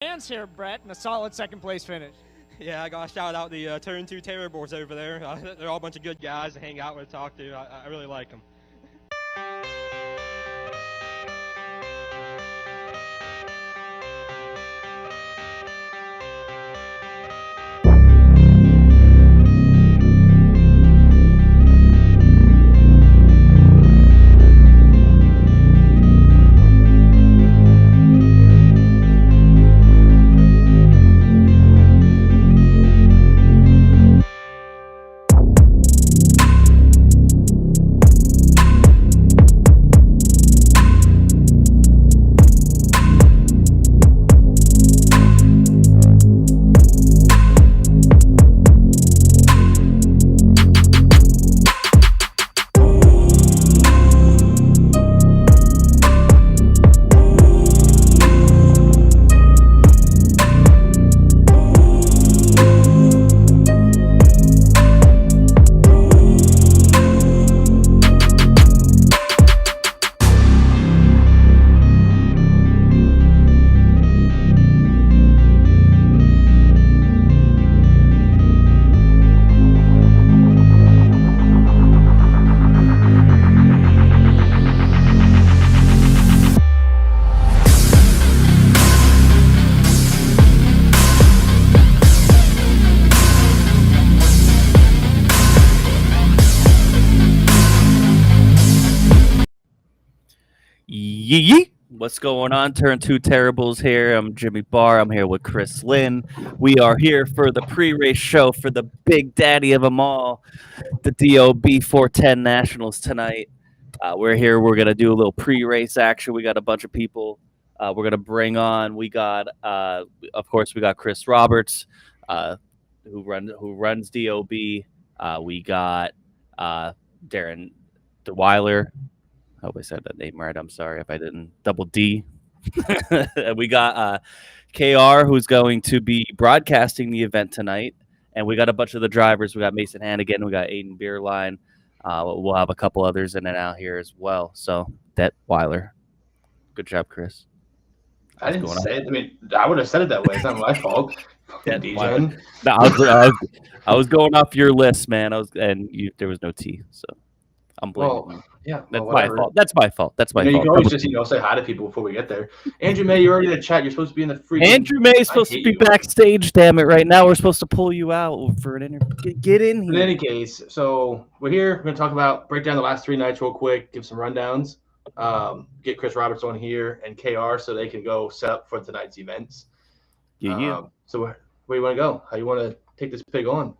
Hands here, Brett, and a solid second place finish. Yeah, I got to shout out the Turn 2 Terribles over there. They're all a bunch of good guys to hang out with, talk to. I really like them. Yee! What's going on? Turn 2 Terribles here. I'm Jimmy Barr. I'm here with Chris Lynn. We are here for the pre-race show for the big daddy of them all, the DOB 410 Nationals tonight. We're here. We're going to do a little pre-race action. We got a bunch of people we're going to bring on. We got, of course, we got Chris Roberts, who runs DOB. We got Darren DeWeiler. I hope I said that name right. I'm sorry if I didn't. Double D. We got KR, who's going to be broadcasting the event tonight. And we got a bunch of the drivers. We got Mason Hannigan. We got Aiden Beerline. We'll have a couple others in and out here as well. So, Det Weiler. Good job, Chris. I didn't say it. I mean, I would have said it that way. It's not my fault. No, I was going off your list, man. There was no T, so I'm blaming you. Yeah, that's my fault. That's my fault. You can always just say hi to people before we get there. Andrew May, you're already in the chat. You're supposed to be in the free. Andrew May is supposed to be backstage. Damn it! Right now, we're supposed to pull you out for an interview. Get in here. In any case, so we're here. We're going to break down the last 3 nights real quick, give some rundowns, get Chris Roberts on here and KR so they can go set up for tonight's events. Yeah. So where do you want to go? How you want to take this pig on?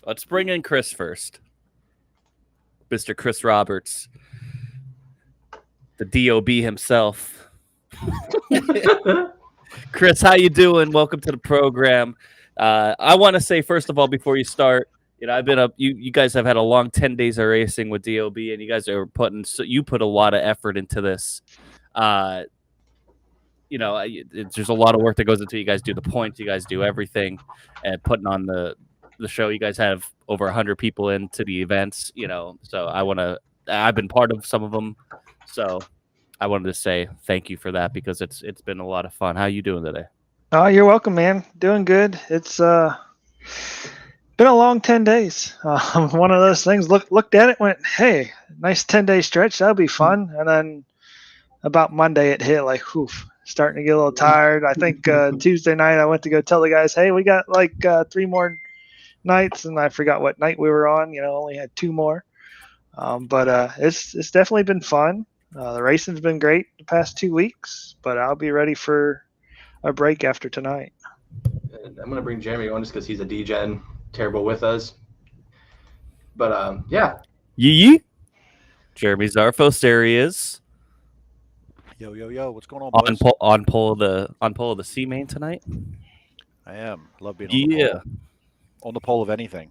Let's bring in Chris first. Mr. Chris Roberts, the DOB himself. Chris, how you doing? Welcome to the program. I want to say, first of all, before you start, I've been up. You guys have had a long 10 days of racing with DOB, and you guys are put a lot of effort into this. There's a lot of work that goes into it. You guys do the points, you guys do everything, and putting on the show. You guys have over 100 people into the events, so I've been part of some of them, so I wanted to say thank you for that because it's been a lot of fun. How you doing today? Oh, you're welcome, man. Doing good. It's been a long 10 days. One of those things, looked at it, went, hey, nice 10-day stretch, that'll be fun. And then about Monday it hit like, starting to get a little tired. I think Tuesday night I went to go tell the guys, hey, we got like 3 more nights, and I forgot what night we were on. Only had 2 more, but it's definitely been fun. The racing's been great the past 2 weeks, but I'll be ready for a break after tonight. And I'm gonna bring Jeremy on just because he's a D-Gen terrible with us. But yeah. Yee. Jeremy Zarfos, there he is. Yo, what's going on, boys? On pole of the C main tonight. I am. Love being on the pole. On the pole of anything.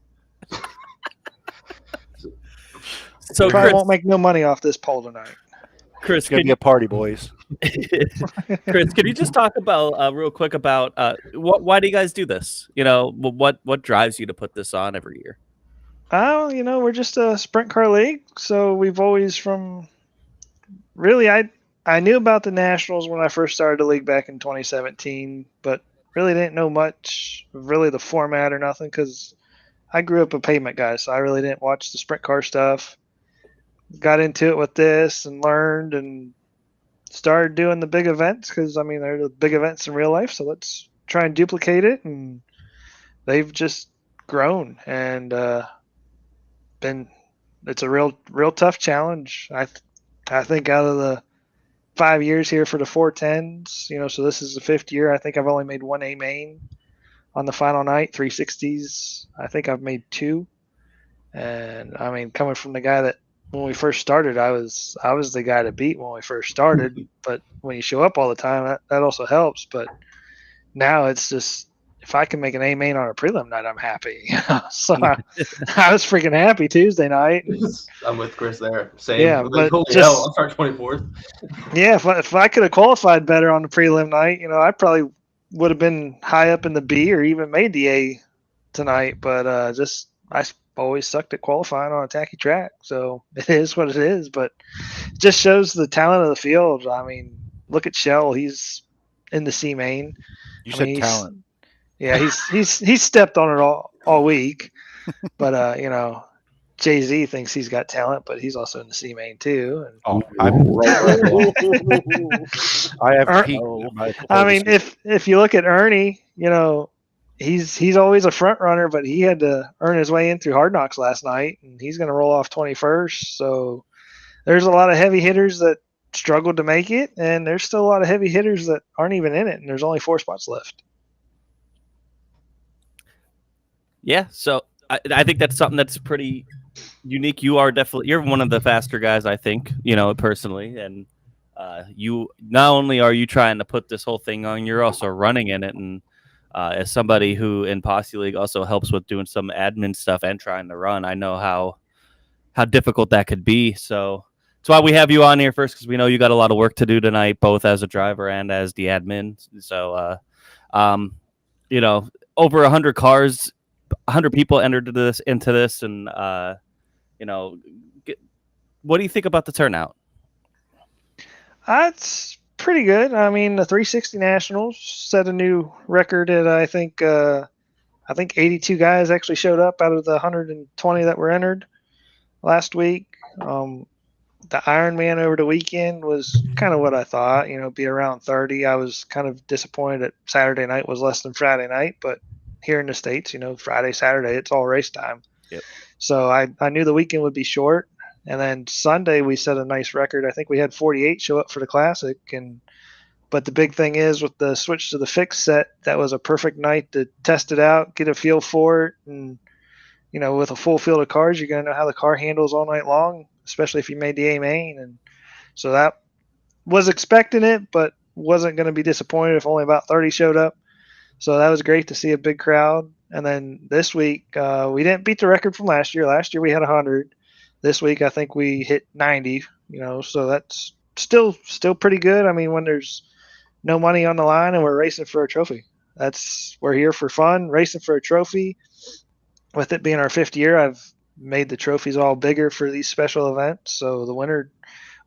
So Chris won't make no money off this pole tonight. Chris, it's gonna be a party, boys. Chris, can you just talk about real quick about why do you guys do this? What drives you to put this on every year? We're just a sprint car league, so we've always I I knew about the Nationals when I first started the league back in 2017, but really didn't know much, really the format or nothing, because I grew up a pavement guy, so I really didn't watch the sprint car stuff. Got into it with this and learned and started doing the big events because, I mean, they're the big events in real life, so let's try and duplicate it. And they've just grown and it's a real tough challenge. I think out of the 5 years here for the 410s, so this is the 5th year. I think I've only made one A main on the final night, 360s. I think I've made 2. And I mean, coming from the guy that when we first started, I was the guy to beat when we first started. But when you show up all the time, that also helps. But now it's just, if I can make an A main on a prelim night, I'm happy. So I was freaking happy Tuesday night. I'm with Chris there. Same. Yeah, like, but holy hell, I'll start 24th. Yeah, if I could have qualified better on the prelim night, I probably would have been high up in the B or even made the A tonight. But I always sucked at qualifying on a tacky track, so it is what it is. But it just shows the talent of the field. I mean, look at Shell; he's in the C main. You said talent. Yeah, he's stepped on it all week, but Jay-Z thinks he's got talent, but he's also in the C main too. And I'm right. I have peaked. I mean, if you look at Ernie, he's always a front runner, but he had to earn his way in through Hard Knocks last night, and he's going to roll off 21st. So there's a lot of heavy hitters that struggled to make it, and there's still a lot of heavy hitters that aren't even in it, and there's only 4 spots left. Yeah, so I think that's something that's pretty unique. You're one of the faster guys, I think, personally, and you not only are you trying to put this whole thing on, you're also running in it, and as somebody who in Posse League also helps with doing some admin stuff and trying to run, I know how difficult that could be. So that's why we have you on here first, because we know you got a lot of work to do tonight, both as a driver and as the admin. So over 100 cars. 100 people entered into this, and what do you think about the turnout? It's pretty good. I mean, the 360 Nationals set a new record at I think 82 guys actually showed up out of the 120 that were entered last week. The Ironman over the weekend was kind of what I thought, be around 30. I was kind of disappointed that Saturday night was less than Friday night, but here in the States, Friday, Saturday, it's all race time. Yep. So I knew the weekend would be short. And then Sunday we set a nice record. I think we had 48 show up for the Classic. But the big thing is with the switch to the fixed set, that was a perfect night to test it out, get a feel for it. And, with a full field of cars, you're going to know how the car handles all night long, especially if you made the A main. And so that was expecting it, but wasn't going to be disappointed if only about 30 showed up. So that was great to see a big crowd. And then this week, we didn't beat the record from last year. Last year we had 100. This week I think we hit 90. So that's still pretty good. I mean, when there's no money on the line and we're racing for a trophy, we're here for fun, racing for a trophy. With it being our 5th year, I've made the trophies all bigger for these special events. So the winner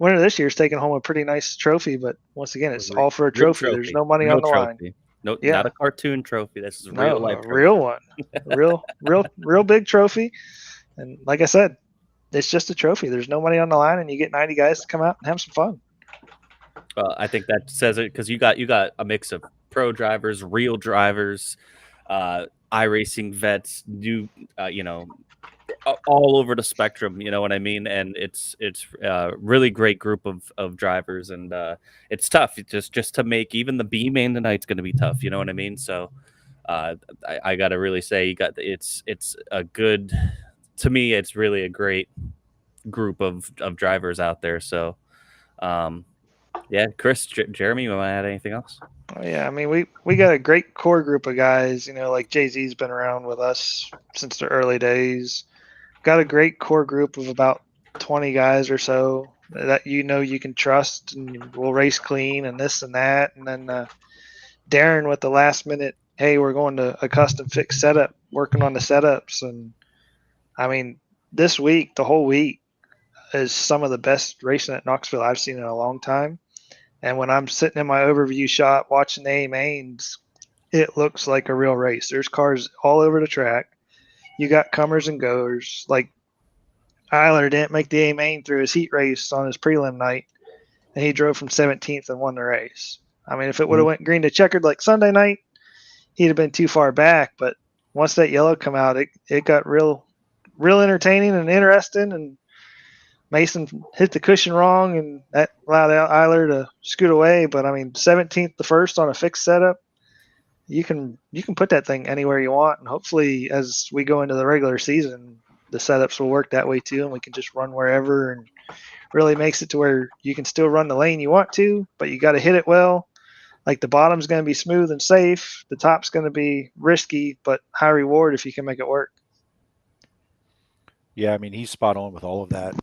this year is taking home a pretty nice trophy. But once again, it's all for a trophy. There's no money on the line. No, yeah. Not a cartoon trophy. This is a real life trophy. Real one. real big trophy. And like I said, it's just a trophy. There's no money on the line, and you get 90 guys to come out and have some fun. I think that says it, because you got a mix of pro drivers, real drivers, iRacing vets, new, all over the spectrum. You know what I mean? And it's a really great group of drivers, and it's tough. It's just to make even the B main tonight's going to be tough. You know what I mean? So I got to really say it's a good. To me, it's really a great group of drivers out there. So, yeah, Chris, Jeremy, you want to add anything else? Oh, yeah, I mean, we got a great core group of guys. Like Jay-Z's been around with us since the early days. Got a great core group of about 20 guys or so that you can trust, and we'll race clean and this and that. And then Darren with the last minute, hey, we're going to a custom fixed setup, working on the setups. And I mean, the whole week is some of the best racing at Knoxville I've seen in a long time. And when I'm sitting in my overview shot watching the A mains, it looks like a real race. There's cars all over the track. You got comers and goers. Like Eiler didn't make the A main through his heat race on his prelim night, and he drove from 17th and won the race. I mean, if it would have went green to checkered like Sunday night, he'd have been too far back. But once that yellow come out, it got real entertaining and interesting. And Mason hit the cushion wrong, and that allowed Eiler to scoot away. But I mean, 17th the first on a fixed setup. You can put that thing anywhere you want, and hopefully, as we go into the regular season, the setups will work that way too, and we can just run wherever, and really makes it to where you can still run the lane you want to, but you got to hit it well. Like the bottom's going to be smooth and safe. The top's going to be risky, but high reward if you can make it work. Yeah, I mean, he's spot on with all of that.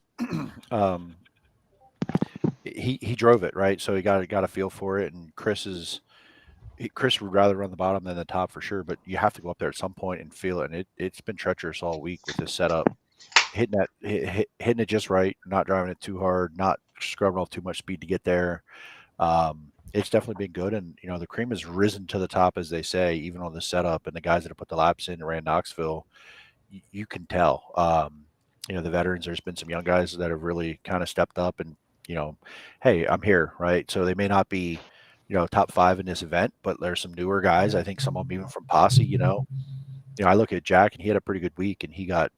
He drove it, right? So he got a feel for it, and Chris would rather run the bottom than the top for sure, but you have to go up there at some point and feel it. And it's been treacherous all week with this setup, hitting it just right, not driving it too hard, not scrubbing off too much speed to get there. It's definitely been good, and the cream has risen to the top, as they say, even on the setup. And the guys that have put the laps in and ran Knoxville, you can tell. The veterans. There's been some young guys that have really kind of stepped up, and hey, I'm here, right? So they may not be top 5 in this event, but there's some newer guys. I think some of them even from Posse. I look at Jack, and he had a pretty good week, and he got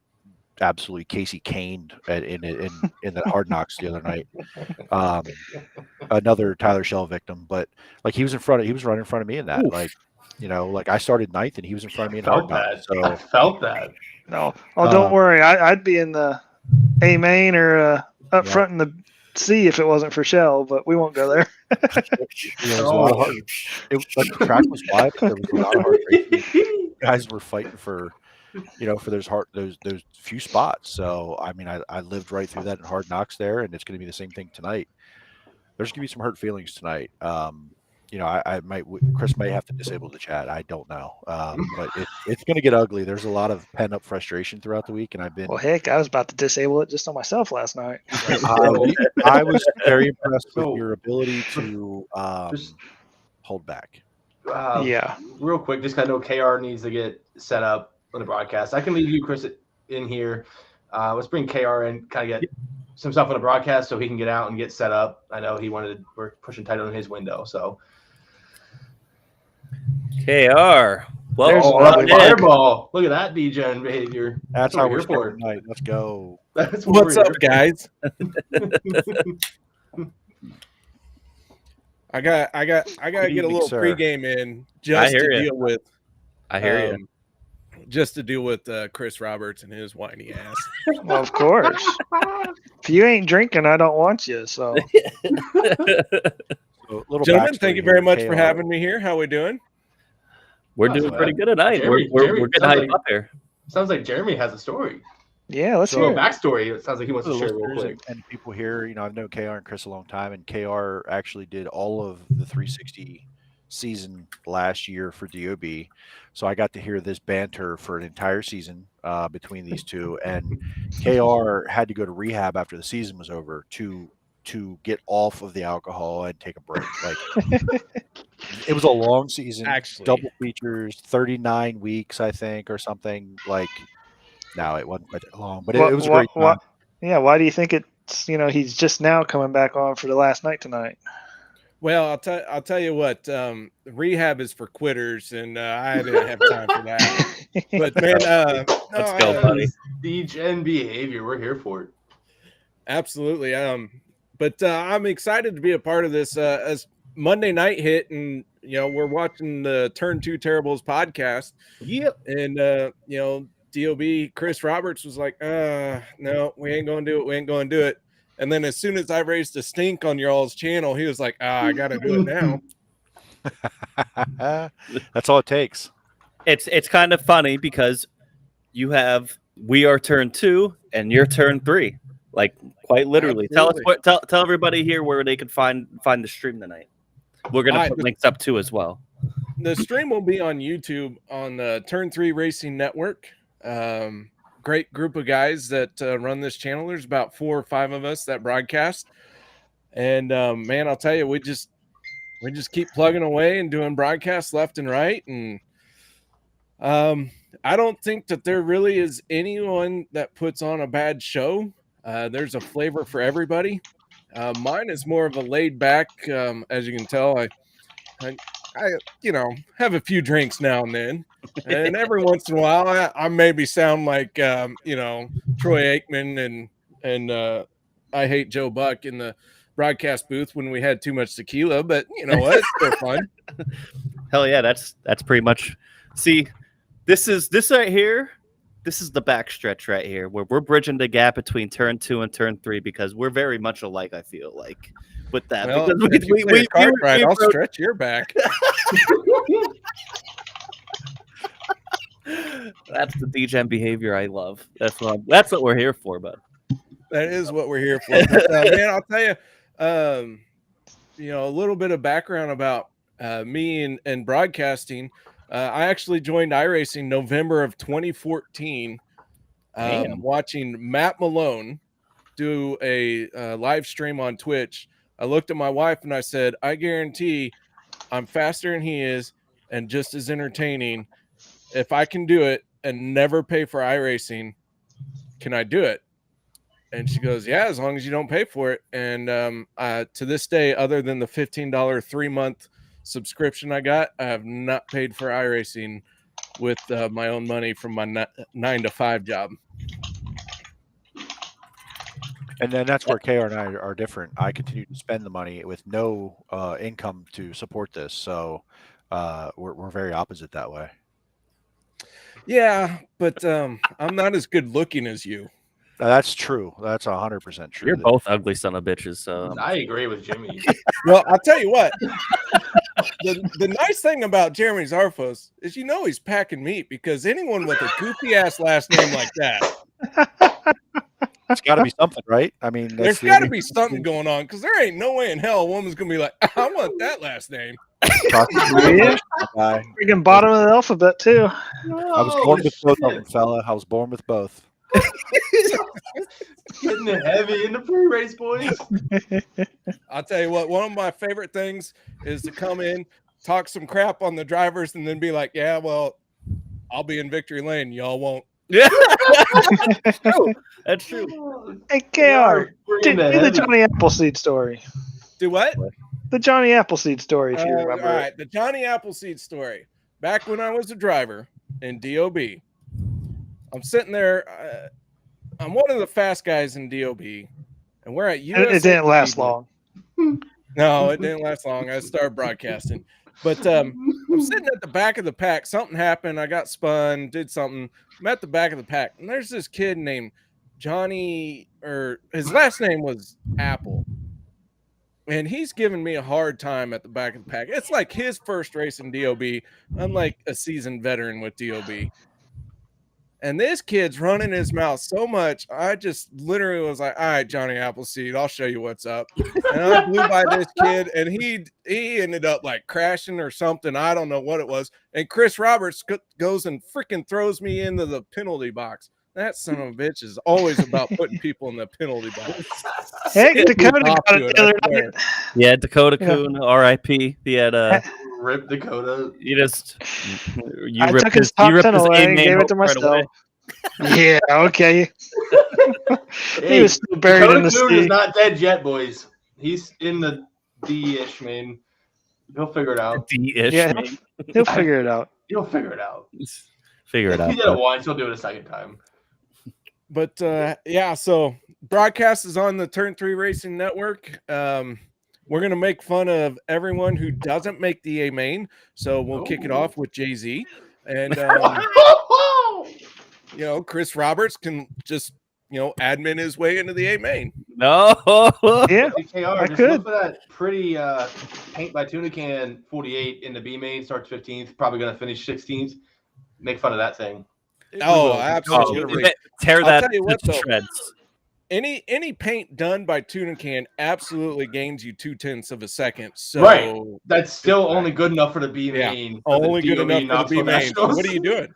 absolutely Casey caned in the Hard Knocks the other night. Another Tyler Shell victim, but like he was running in front of me in that. Oof. Like I started 9th, and he was in front of me in Hard Knocks. So I felt that. No, don't worry. I'd be in the A main or up front in the C if it wasn't for Shell, but we won't go there. It was a lot of hard. The track was wide, but there was a lot of hard racing. Guys were fighting for those few spots. So I mean, I lived right through that in Hard Knocks there, and it's going to be the same thing tonight. There's going to be some hurt feelings tonight. Chris might have to disable the chat. I don't know, but it's going to get ugly. There's a lot of pent up frustration throughout the week, and I've been. Well, heck, I was about to disable it just on myself last night. I was very impressed with your ability to hold back. Yeah. Real quick, just kind of know KR needs to get set up on the broadcast. I can leave you, Chris, in here. Let's bring KR in, kind of get some stuff on the broadcast so he can get out and get set up. I know we're pushing tight on his window, so. KR. Well, fireball. Look at that DGen behavior. That's how we're starting tonight. Let's go. What's up, guys? I got to get a little pregame in just to deal with. I hear you. Just to deal with Chris Roberts and his whiny ass. Well, of course. If you ain't drinking, I don't want you. So, gentlemen, thank you very much for having me here. How we doing? We're doing pretty good tonight. Jeremy, we're getting hyped up here. Sounds like Jeremy has a story. Yeah, let's hear a backstory. It sounds like he wants to share real quick. And people here, I've known KR and Chris a long time, and KR actually did all of the 360 season last year for DOB. So I got to hear this banter for an entire season between these two. And KR had to go to rehab after the season was over to get off of the alcohol and take a break. Like it was a long season, actually. Double features, 39 weeks, I think, or something. Like, no, it wasn't quite that long, but it was a great time. Yeah, why do you think it's he's just now coming back on for the last night tonight? Well, I'll tell you what. Rehab is for quitters, and I didn't have time for that. But man, let's go, buddy. DGen behavior, we're here for it. Absolutely. But I'm excited to be a part of this. As Monday night hit, and we're watching the Turn 2 Terribles podcast. Yep. And DOB Chris Roberts was like, "No, we ain't gonna do it. We ain't gonna do it." And then as soon as I raised a stink on your all's channel, he was like, I got to do it now. That's all it takes. It's kind of funny because we are turn 2 and you're turn 3. Like quite literally. Absolutely. Tell everybody here where they can find the stream tonight. We're going to put links up too as well. The stream will be on YouTube on the Turn 3 Racing Network. Great group of guys that run this channel. There's about 4 or 5 of us that broadcast. And man, I'll tell you, we just keep plugging away and doing broadcasts left and right. And I don't think that there really is anyone that puts on a bad show. There's a flavor for everybody. Mine is more of a laid back, as you can tell. I have a few drinks now and then, and every once in a while, I maybe sound like Troy Aikman and I Hate Joe Buck in the broadcast booth when we had too much tequila. But you know what? It's still fun. Hell yeah, that's pretty much. See, this right here. This is the backstretch right here where we're bridging the gap between turn 2 and turn 3 because we're very much alike. I feel like with that. Well, because if you play a card right, I'll stretch your back. That's the DGen behavior I love. That's what we're here for, bud. That is what we're here for. But, man, I'll tell you, a little bit of background about me and broadcasting. I actually joined iRacing November of 2014, watching Matt Malone do a live stream on Twitch. I looked at my wife and I said, I guarantee I'm faster than he is and just as entertaining. If I can do it and never pay for iRacing, can I do it? And she goes, yeah, as long as you don't pay for it. And to this day, other than the $15 3-month subscription I got, I have not paid for iRacing with my own money from my 9 to 5 job. And then that's where KR and I are different. I continue to spend the money with no income to support this. So we're very opposite that way. Yeah, but I'm not as good looking as you. That's true. That's 100% true. You're both ugly son of bitches. So I agree with Jimmy. Well, I'll tell you what. The nice thing about Jeremy Zarfos is he's packing meat, because anyone with a goofy ass last name like that, it's got to be something, right? I mean, there's got to be something going on, because there ain't no way in hell a woman's gonna be like, I want that last name. Freaking bottom of the alphabet too. I was born with both of them, fella. I was born with both. Getting it heavy in the pre-race, boys. I'll tell you what, one of my favorite things is to come in, talk some crap on the drivers, and then be like, yeah, well, I'll be in victory lane. Y'all won't. Yeah. That's true. That's true. Hey, KR, do the Johnny Appleseed story. Do what? The Johnny Appleseed story, if you remember. All right, the Johnny Appleseed story. Back when I was a driver in DOB, I'm sitting there. I'm one of the fast guys in DOB, and we're at USA. It didn't last long. No, it didn't last long. I started broadcasting. But I'm sitting at the back of the pack. Something happened. I got spun, did something. I'm at the back of the pack, and there's this kid named Johnny, or his last name was Apple. And he's giving me a hard time at the back of the pack. It's like his first race in DOB, unlike a seasoned veteran with DOB. And this kid's running his mouth so much, I just literally was like, all right, Johnny Appleseed, I'll show you what's up. And I blew by this kid, and he ended up like crashing or something. I don't know what it was. And Chris Roberts goes and freaking throws me into the penalty box. That son of a bitch is always about putting people in the penalty box. Hey, Dakota got it the other night. Yeah, Dakota Kuhn, R.I.P. He had Rip Dakota. I took his top 10 away and gave it to myself. Yeah, okay. He was still buried Dakota in the Kuhn sea. is not dead yet, boys. He's in the D-ish, man. He'll figure it out. D-ish. Yeah, he'll figure it out. He'll figure it out. Figure it out. He did it once. He'll do it a second time. But yeah, so broadcast is on the Turn 3 Racing Network. We're going to make fun of everyone who doesn't make the A main. So we'll kick it off with Jay-Z. And, Chris Roberts can just, admin his way into the A main. No. Yeah, KR, just look for that pretty paint by tuna can 48 in the B main. Starts 15th. Probably going to finish 16th. Make fun of that thing. Oh, absolutely. Tear I'll that tell you what, to though. shreds. Any paint done by tuna can absolutely gains you 0.2 of a second. So Right. That's still only good enough for the B main. Yeah, only good enough for the B main. So what are you doing?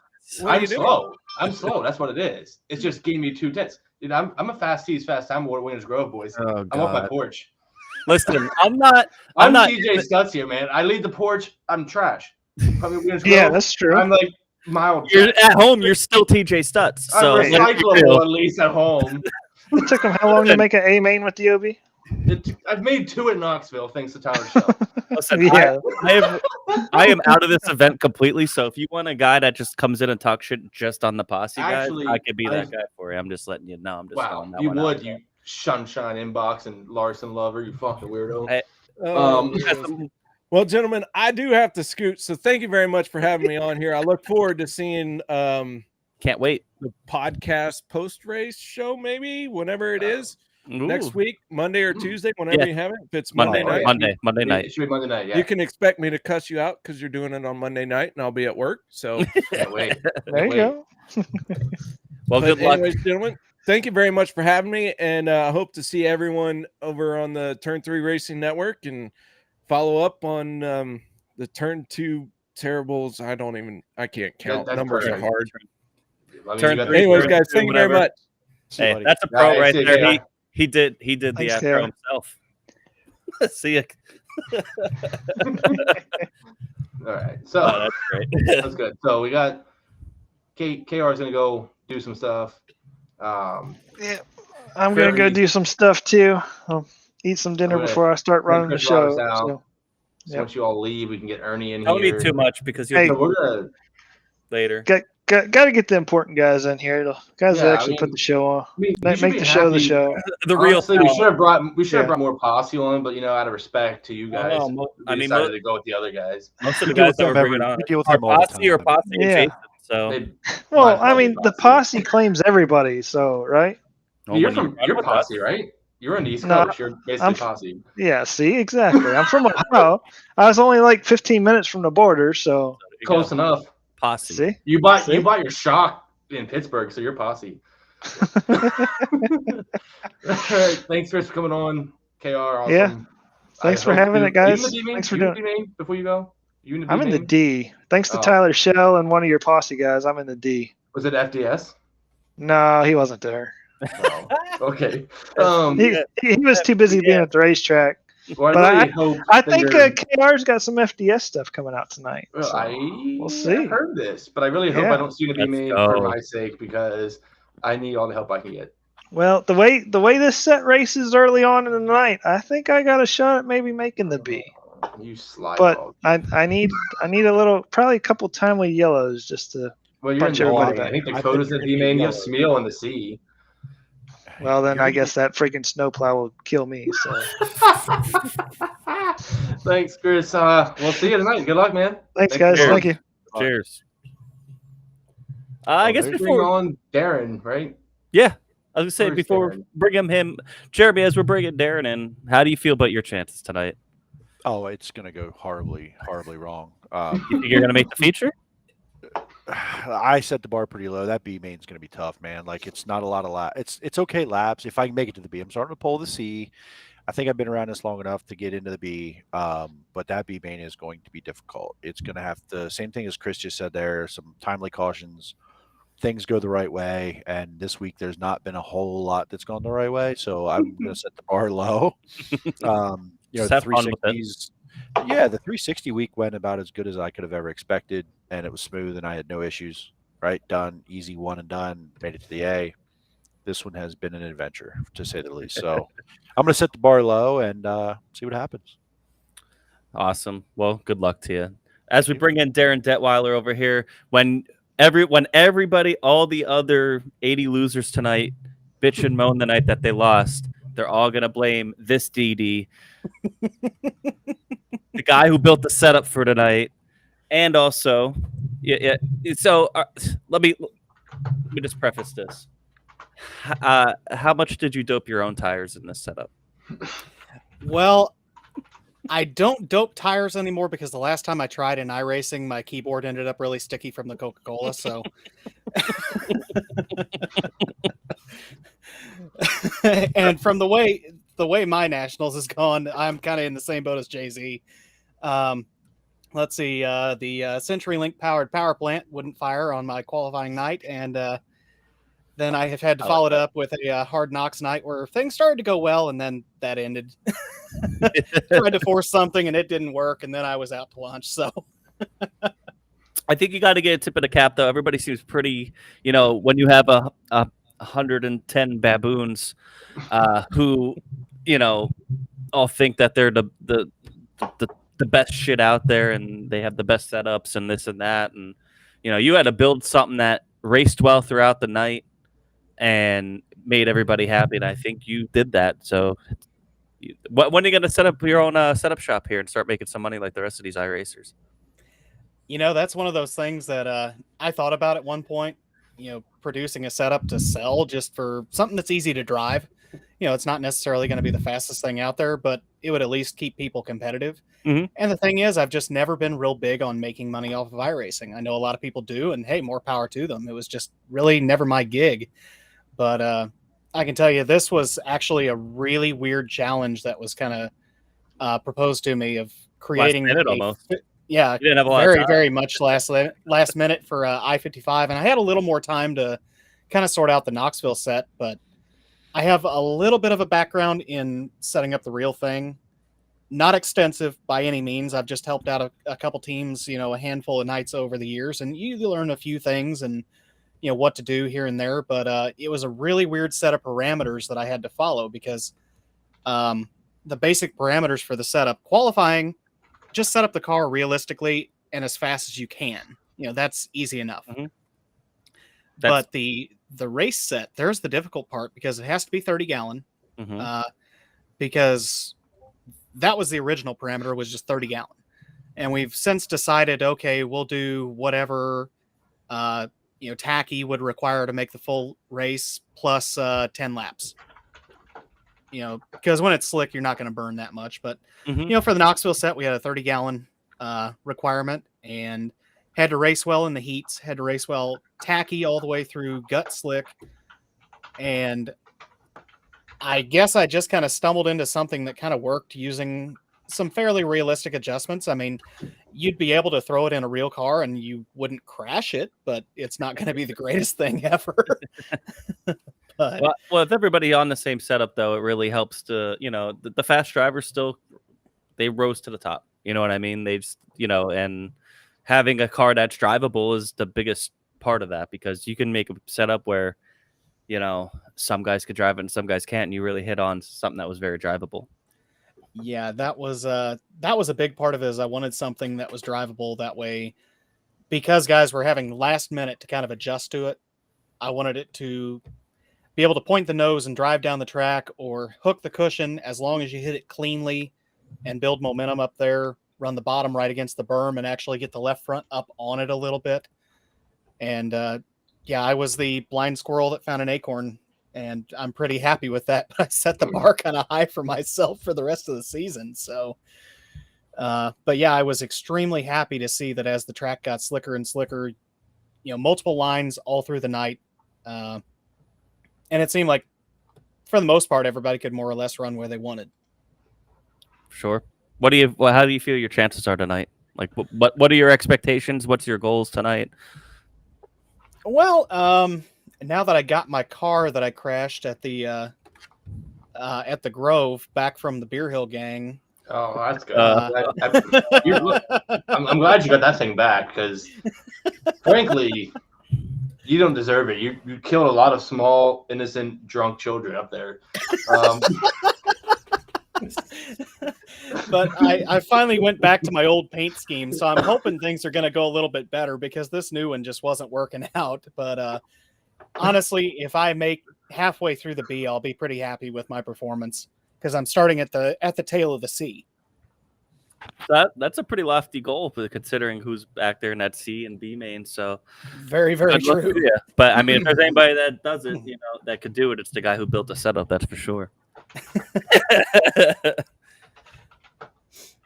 I'm slow. I'm slow. That's what it is. It's just giving me 0.2. Dude, I'm a fast T's fast time Winners Grove, boys. Oh, I'm off my porch. Listen, I'm not TJ Stutz here, man. I lead the porch. I'm trash. Yeah, that's true. I'm like mild. You're at home. You're still TJ Stutz. So I'm recyclable at least at home. It took him how long to make an A main with DOB? I've made 2 at Knoxville thanks to Tyler Shell. Listen, Yeah. I am out of this event completely. So if you want a guy that just comes in and talks shit just on the posse, Actually, guys, I could be that guy for you. I'm just letting you know. I'm just wow, throwing that you one would, out you Sunshine Inbox and Larson Lover, you fucking weirdo. Hey, Well, gentlemen, I do have to scoot. So thank you very much for having me on here. I look forward to seeing can't wait. the podcast post-race show, maybe whenever it is. Ooh. Next week, Monday or Tuesday, whenever you have it. If it's Monday Monday night, Monday night. It should be Monday night, yeah. you can expect me to cuss you out because you're doing it on Monday night, and I'll be at work. So Can't wait. There you go. Well, but good luck. anyways, gentlemen, thank you very much for having me, and I hope to see everyone over on the Turn 3 Racing Network and follow up on the Turn 2 Terribles. I can't count. That's Numbers perfect. are hard. I mean, Turn you got- 3, Anyways, turn guys, 2, thank you very whatever. much. See you, Hey, buddy. that's a pro Nice, right see there. ya. He did the Thanks, outro Taylor. himself. See ya. All right, so Oh, that's great. that's good. So we got KR is gonna go do some stuff. Yeah, I'm gonna go do some stuff too. I'll eat some dinner Okay. before I start running the Chris Roberts show. out. So, So Yep. once you all leave, we can get Ernie in Don't here. eat too much because you'll Hey. be So we're gonna. later. got to get the important guys in here. The guys Yeah, that I actually put mean, the show on, we should make be the show the happy. show. The real Honestly, we talent. should have Yeah. brought more posse on, but out of respect to you guys, Oh, no, we decided to go with the other guys. most of the We deal guys with that them we're bringing every- on we deal with are them all the posse or time. posse Yeah. adjacent. So They- Well, might as I well be mean, the posse claims everybody, so right? You're when you from run you're with posse, us- right? You're on the East No, Coast. You're basically I'm- posse. Yeah. See, exactly. I'm from Ohio. I was only like 15 minutes from the border, so there you Close go. enough. Posse. see. You bought See? your shock in Pittsburgh, so you're posse. All right, thanks for coming on, KR. Awesome. Yeah. Thanks for having it, guys. Thanks for doing it. it. Before you go, I'm in the D. Thanks to Oh. Tyler Shell and one of your posse guys. I'm in the D. Was it FDS? No, he wasn't there. Oh, okay. He was too busy being at the racetrack. Well, But I really hope. I that think you're- KR's got some FDS stuff coming out tonight. Well, so we'll see. I've heard this, but I really hope Yeah. I don't see it be Let's made go. for my sake because I need all the help I can get. Well, the way this set races early on in the night, I think I got a shot at maybe making the B. You slide But dog. I need a little, probably a couple timely yellows just to. Well, you're in bunch the everybody D. back. I think I Dakota's think the you're D main. You have yellow. Smeal in the C. Well, then You're I guess that freaking snowplow will kill me. So Thanks, Chris. We'll see you tonight. Good luck, man. thanks, Thanks, guys. Cheers. Thank you. Cheers. I guess there's- Bring before, on Darren, right? yeah, I was gonna say Where's before Darren? bringing him, Jeremy, as we're bringing Darren in, how do you feel about your chances tonight? Oh, it's gonna go horribly wrong. You think you're gonna make the feature? I set the bar pretty low. That B main's gonna be tough, man. Like it's not a lot of laps. It's okay laps. If I can make it to the B, I'm starting to pull the C. I think I've been around this long enough to get into the B. But that B main is going to be difficult. It's gonna have to same thing as Chris just said there, some timely cautions. Things go the right way, and this week there's not been a whole lot that's gone the right way. So I'm gonna set the bar low. Just The have fun with it. 360s. Yeah, the 360 week went about as good as I could have ever expected, and it was smooth, and I had no issues. Right, done, easy, one and done. Made it to the A. This one has been an adventure, to say the least. So I'm going to set the bar low and see what happens. Awesome. Well, good luck to you. As we bring in Darren Detweiler over here, when everybody, all the other 80 losers tonight, bitch and moan the night that they lost, they're all gonna blame this DD, the guy who built the setup for tonight, and also, yeah. So let me just preface this. How much did you dope your own tires in this setup? Well, I don't dope tires anymore because the last time I tried in iRacing, my keyboard ended up really sticky from the Coca-Cola. So, and from the way my nationals has gone, I'm kind of in the same boat as Jay-Z. Let's see, the CenturyLink powered power plant wouldn't fire on my qualifying night, and then I have had to follow it up with a Hard Knocks night where things started to go well, and then that ended. tried to force something and it didn't work, and then I was out to lunch. So I think you got to get a tip of the cap, though. Everybody seems pretty, when you have a 110 baboons who, all think that they're the best shit out there and they have the best setups and this and that. And, you had to build something that raced well throughout the night and made everybody happy. And I think you did that. So when are you going to set up your own setup shop here and start making some money like the rest of these iRacers? that's one of those things that I thought about at one point, producing a setup to sell just for something that's easy to drive. It's not necessarily going to be the fastest thing out there, but it would at least keep people competitive. Mm-hmm. And the thing is, I've just never been real big on making money off of iRacing. I know a lot of people do, and hey, more power to them. It was just really never my gig. But I can tell you, this was actually a really weird challenge that was kind of proposed to me of creating last minute almost. Yeah, you didn't have a lot of time. Very much last minute for I-55, and I had a little more time to kind of sort out the Knoxville set, but I have a little bit of a background in setting up the real thing. Not extensive by any means. I've just helped out a couple teams, a handful of nights over the years, and you learn a few things and what to do here and there. But it was a really weird set of parameters that I had to follow because the basic parameters for the setup, qualifying, just set up the car realistically and as fast as you can. That's easy enough. Mm-hmm. But the race set, there's the difficult part because it has to be 30 gallon. Mm-hmm. Because that was the original parameter, was just 30 gallon. And we've since decided, okay, we'll do whatever, tacky would require to make the full race plus 10 laps. Because when it's slick, you're not going to burn that much. But, Mm-hmm. For the Knoxville set, we had a 30 gallon requirement and had to race well in the heats, had to race well tacky all the way through gut slick. And I guess I just kind of stumbled into something that kind of worked using some fairly realistic adjustments. I mean, you'd be able to throw it in a real car and you wouldn't crash it, but it's not going to be the greatest thing ever. But, well, if everybody on the same setup, though, it really helps to, the fast drivers still, they rose to the top. You know what I mean? They've, and having a car that's drivable is the biggest part of that because you can make a setup where, some guys could drive it and some guys can't. And you really hit on something that was very drivable. Yeah, that was a big part of it. Is I wanted something that was drivable that way, because guys were having last minute to kind of adjust to it. I wanted it to be able to point the nose and drive down the track or hook the cushion as long as you hit it cleanly and build momentum up there, run the bottom right against the berm and actually get the left front up on it a little bit. And I was the blind squirrel that found an acorn, and I'm pretty happy with that. But I set the bar kind of high for myself for the rest of the season. So, but yeah, I was extremely happy to see that as the track got slicker and slicker, multiple lines all through the night. And it seemed like for the most part, everybody could more or less run where they wanted. Sure. How do you feel your chances are tonight? Like, what are your expectations? What's your goals tonight? Well, now that I got my car that I crashed at the Grove back from the Beer Hill gang. Oh, that's good. I'm glad you got that thing back because, frankly, you don't deserve it. You killed a lot of small, innocent, drunk children up there. But I finally went back to my old paint scheme, so I'm hoping things are going to go a little bit better because this new one just wasn't working out. But honestly, if I make halfway through the B, I'll be pretty happy with my performance because I'm starting at the tail of the C. That's a pretty lofty goal, considering who's back there in that C and B main. So very, very true. Yeah, but I mean, if there's anybody that does it, that could do it, it's the guy who built the setup. That's for sure.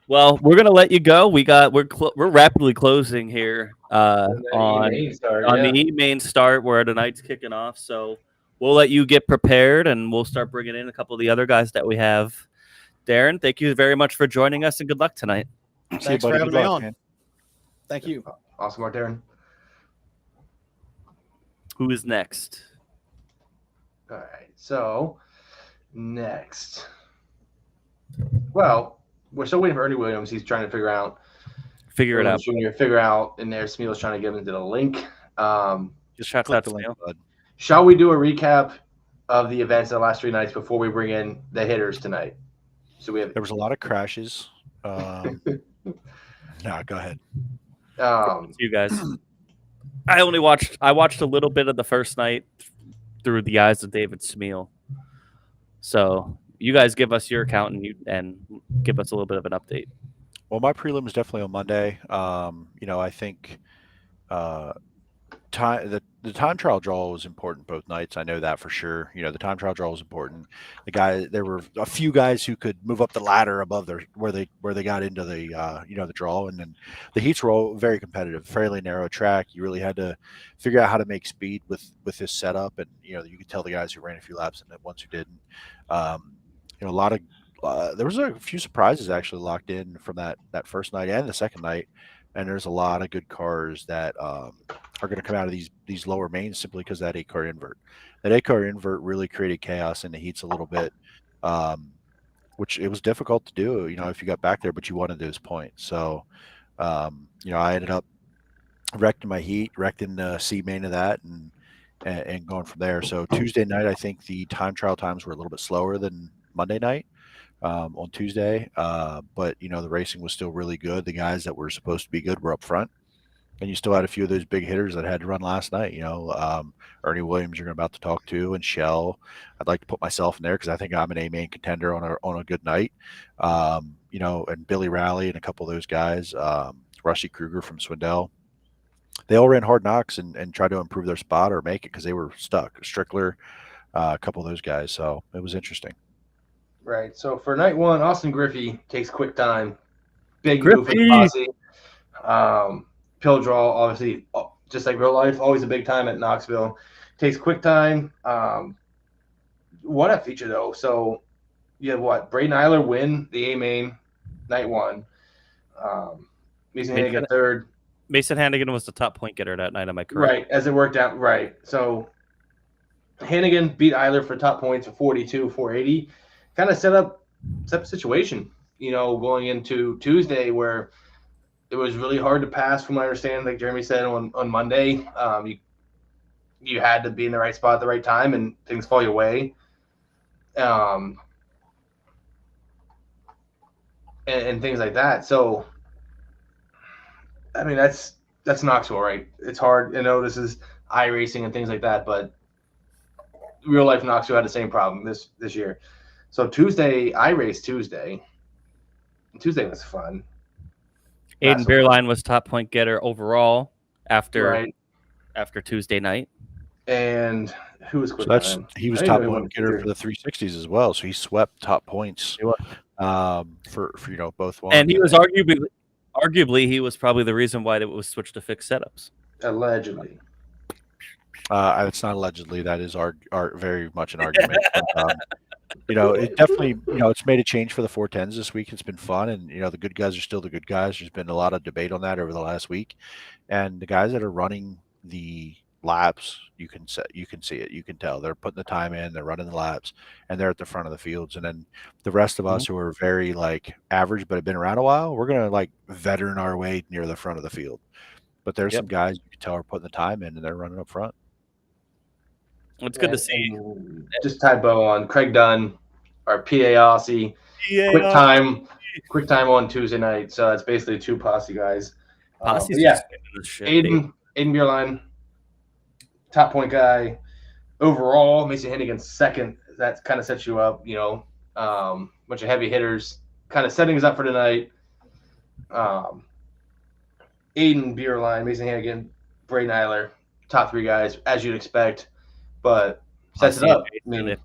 Well, we're gonna let you go. We're rapidly closing here on the E main start where the night's kicking off. So we'll let you get prepared, and we'll start bringing in a couple of the other guys that we have. Darren, thank you very much for joining us, and good luck tonight. Thanks for having me on. Man. Thank you. Awesome, Darren. Who is next? All right. So next, Well, we're still waiting for Ernie Williams. He's trying to figure it out. And there's Smeal's trying to get into the link. Just shouts Click out the to link, Neil. bud. Shall we do a recap of the events of the last 3 nights before we bring in the hitters tonight? So we have There was a lot of crashes. No, go ahead. You guys. I watched a little bit of the first night through the eyes of David Smeal. So you guys give us your account and give us a little bit of an update. Well, my prelim is definitely on Monday. I think the time trial draw was important both nights. I know that for sure. The time trial draw was important. There were a few guys who could move up the ladder above where they got into the the draw, and then the heats were all very competitive, fairly narrow track. You really had to figure out how to make speed with this setup, and you could tell the guys who ran a few laps and the ones who didn't. A lot of there was a few surprises actually locked in from that first night and the second night. And there's a lot of good cars that are going to come out of these lower mains simply because that 8-car invert. That 8-car invert really created chaos in the heats a little bit, which it was difficult to do, if you got back there, but you wanted those points. So, I ended up wrecked in my heat, wrecked in the C main of that, and going from there. So Tuesday night, I think the time trial times were a little bit slower than Monday night. On Tuesday, but the racing was still really good. The guys that were supposed to be good were up front, and you still had a few of those big hitters that had to run last night. Ernie Williams, you're about to talk to, and Shell. I'd like to put myself in there because I think I'm an A main contender on a good night. And Billy Rowley and a couple of those guys, Rusty Kruger from Swindell. They all ran hard knocks and tried to improve their spot or make it because they were stuck. Strickler, a couple of those guys. So it was interesting. Right. So for night one, Austin Griffey takes quick time. Big move for the posse. Pill draw, obviously, just like real life, always a big time at Knoxville. Takes quick time. What a feature, though. So you have what? Braden Eiler win the A main night one. Mason Hannigan third. Mason Hannigan was the top point getter that night. Am I correct? Right, as it worked out. Right. So Hannigan beat Eiler for top points for 42, 480. Kind of set up a situation, going into Tuesday where it was really hard to pass from what I understand, like Jeremy said on Monday. You had to be in the right spot at the right time and things fall your way. And things like that. So, I mean, that's Knoxville, right? It's hard. This is iRacing and things like that, but real life Knoxville had the same problem this year. So Tuesday, I raced Tuesday. Tuesday was fun. Aiden Beerline was top point getter overall after Tuesday night. And who was quick? So he was top point getter for the 360s as well. So he swept top points for both ones. And he was arguably he was probably the reason why it was switched to fixed setups. Allegedly. It's not allegedly. That is very much an argument. It definitely, it's made a change for the 410s this week. It's been fun, and the good guys are still the good guys. There's been a lot of debate on that over the last week, and the guys that are running the laps, you can see it. You can tell they're putting the time in. They're running the laps, and they're at the front of the fields. And then the rest of us who are very average but have been around a while, we're gonna veteran our way near the front of the field. But there's some guys you can tell are putting the time in, and they're running up front. It's good to see. Just typo on Craig Dunn, our PA Aussie. Quick time on Tuesday night. So that's basically 2 posse guys. Aiden Beerline, top point guy. Overall, Mason Hannigan second. That kind of sets you up, bunch of heavy hitters, kind of setting us up for tonight. Aiden Beerline, Mason Hannigan, Braden Eiler, top 3 guys, as you'd expect. But sets it up. I mean,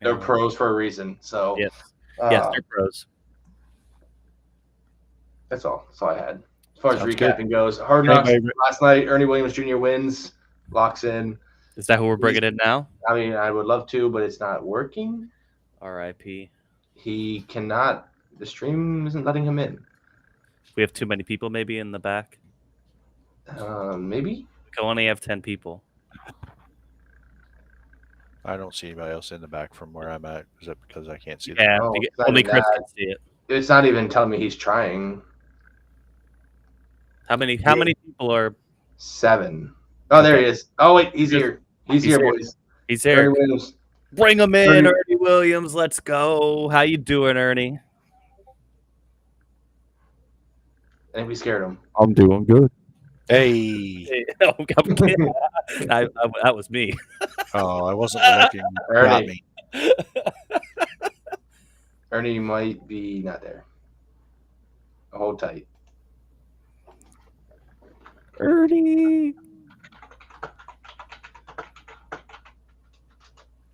they're pros for a reason. So yes, they're pros. That's all. That's all I had. As far as recapping goes, Hard Knocks last night. Ernie Williams Jr. wins, locks in. Is that who we're bringing in now? I mean, I would love to, but it's not working. R.I.P. He cannot. The stream isn't letting him in. We have too many people maybe in the back. Maybe. We can only have 10 people. I don't see anybody else in the back from where I'm at. Is that because I can't see Yeah, No, it's not only even Chris that. can see it. It's not even telling me he's trying. How many people are? 7. Oh, there Okay. he is. Oh wait, he's here. He's here, here. boys. He's Ernie there. Williams. Bring him in, Ernie- Ernie Williams. Let's go. How you doing, Ernie? I think we scared him. I'm doing good. Hey. I'm kidding. That was me. Oh, I wasn't looking. Got Ernie. me. Ernie might be not there. Hold tight. Ernie.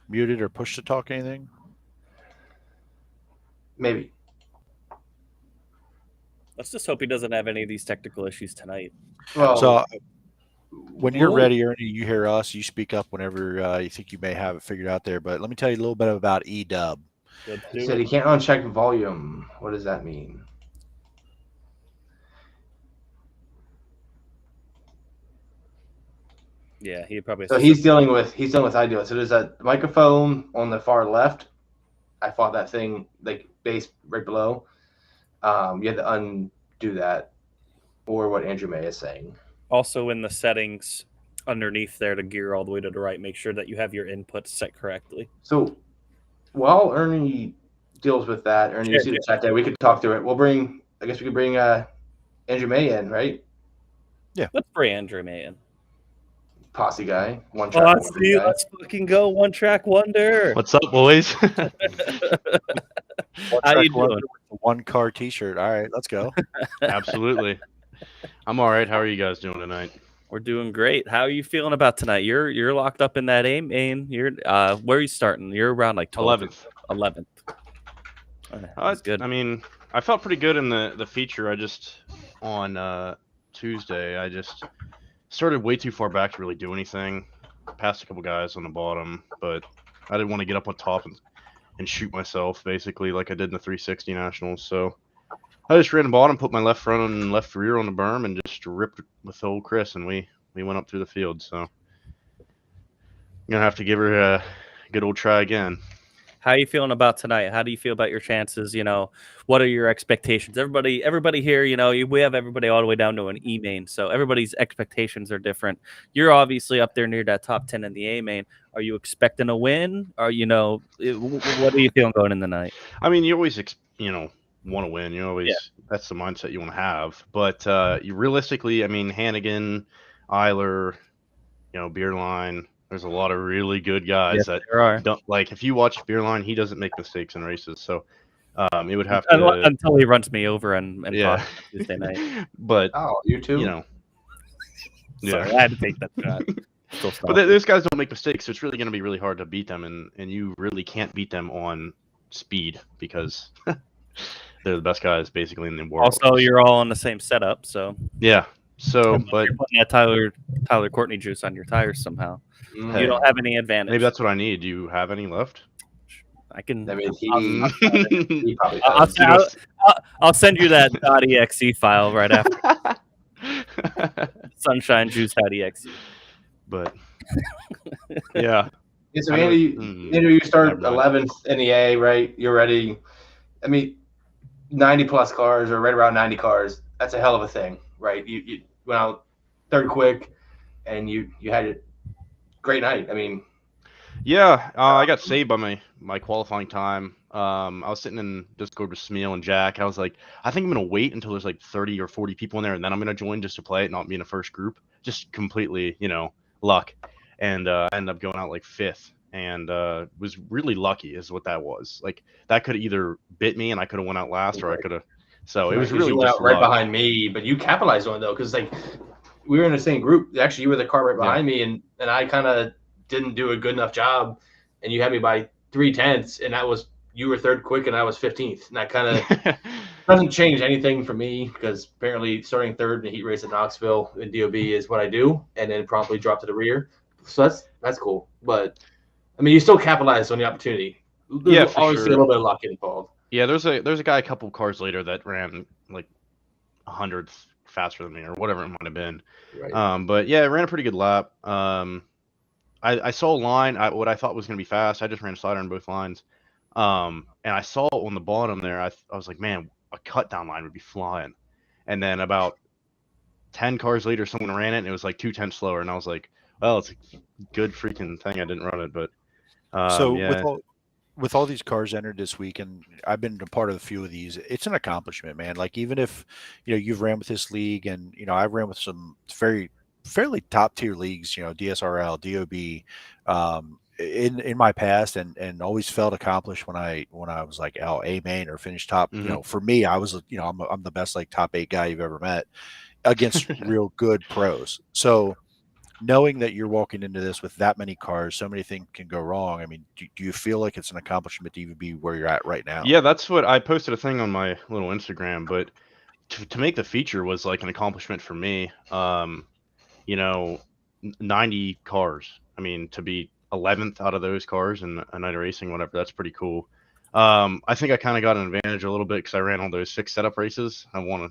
Muted or push to talk anything? Maybe. Let's just hope he doesn't have any of these technical issues tonight. Well, So when you're Ooh. ready, Ernie, you hear us. You speak up whenever you think you may have it figured out there. But let me tell you a little bit about EDub. he said he can't uncheck volume. What does that mean? Yeah, he probably. So he's dealing with I do it. So there's a microphone on the far left. I fought that thing like base right below. You had to undo that, or what Andrew May is saying. Also in the settings underneath there to gear all the way to the right, make sure that you have your inputs set correctly. So while Ernie deals with that, Ernie, you see the chat there. We could talk through it. I guess we could bring Andrew May in, right? Let's bring Andrew May in. Posse guy, one track. Posse, guy. let's fucking go. One track wonder. What's up, boys? One How track you wonder doing? with a 1-car T-shirt. All right, let's go. Absolutely. I'm all right. How are you guys doing tonight? We're doing great. How are you feeling about tonight? You're locked up in that aim. You're where are you starting? You're around like 11th. 11th. That's good. I mean, I felt pretty good in the feature. I just on Tuesday, I just started way too far back to really do anything. Passed a couple guys on the bottom, but I didn't want to get up on top and shoot myself basically like I did in the 360 Nationals. So I just ran the bottom, put my left front and left rear on the berm, and just ripped with old Chris, and we went up through the field. So I'm gonna have to give her a good old try again. How are you feeling about tonight? How do you feel about your chances? You know, what are your expectations? Everybody here, you know, we have everybody all the way down to an E main, so everybody's expectations are different. You're obviously up there near that top 10 in the A main. Are you expecting a win? Or what are you feeling going in the night? I mean, you always want to win. You always that's the mindset you want to have. But you realistically, I mean, Hannigan, Eiler, Beerline. There's a lot of really good guys that there are. don't like. If you watch Beerline, he doesn't make mistakes in races. So it would have to until he runs me over and yeah Tuesday night. But you too. Sorry, I had to take that shot. But those guys don't make mistakes, so it's really going to be really hard to beat them, and you really can't beat them on speed because they're the best guys basically in the world. Also, you're all on the same setup, so yeah. So, but you're putting that Tyler Courtney juice on your tires somehow. Mm. You don't have any advantage. Maybe that's what I need. Do you have any left? I can. I mean, Mm. he probably does. I'll send you that .exe file right after. Sunshine Juice .exe. But yeah. Yeah, so Andrew, you start 11th in the A, right? You're ready. I mean, 90 plus cars or right around 90 cars. That's a hell of a thing, right? You went out third quick, and you had a great night. I mean, yeah, I got saved by my qualifying time. I was sitting in Discord with Smeal and Jack. I was like, I think I'm gonna wait until there's like 30 or 40 people in there, and then I'm gonna join just to play it, not be in the first group. Just completely, luck. And I ended up going out like 5th, and was really lucky is what that was. Like that could either bit me and I could have went out last, or I could have. So it was really you went just out right luck. behind me, but you capitalized on it though, because like we were in the same group. Actually, you were the car right behind me, and I kind of didn't do a good enough job, and you had me by 3/10, and that was you were third quick and I was 15th, and that kind of doesn't change anything for me because apparently starting third in a heat race at Knoxville in DOB is what I do, and then promptly drop to the rear. So that's cool, but I mean, you still capitalized on the opportunity. There's for obviously sure. a little bit of luck involved. Yeah, there's a guy a couple cars later that ran like 100th faster than me or whatever it might have been. Right. But yeah, I ran a pretty good lap. I saw a line, what I thought was going to be fast. I just ran a slider on both lines. And I saw on the bottom there, I was like, man, a cut down line would be flying. And then about 10 cars later, someone ran it, and it was like 2/10 slower. And I was like, well, it's a good freaking thing I didn't run it. But So yeah. with all these cars entered this week, and I've been a part of a few of these, it's an accomplishment, man. Like, even if you've ran with this league, and I've ran with some fairly top tier leagues, DSRL, DOB, in my past, and always felt accomplished when I was like A main or finished top. For me, I was I'm the best like top 8 guy you've ever met against real good pros. So knowing that you're walking into this with that many cars, so many things can go wrong. I mean, do you feel like it's an accomplishment to even be where you're at right now? Yeah, that's what I posted a thing on my little Instagram, but to make the feature was like an accomplishment for me. 90 cars. I mean, to be 11th out of those cars in a night of racing, whatever, that's pretty cool. I think I kind of got an advantage a little bit because I ran all those 6 setup races. I won a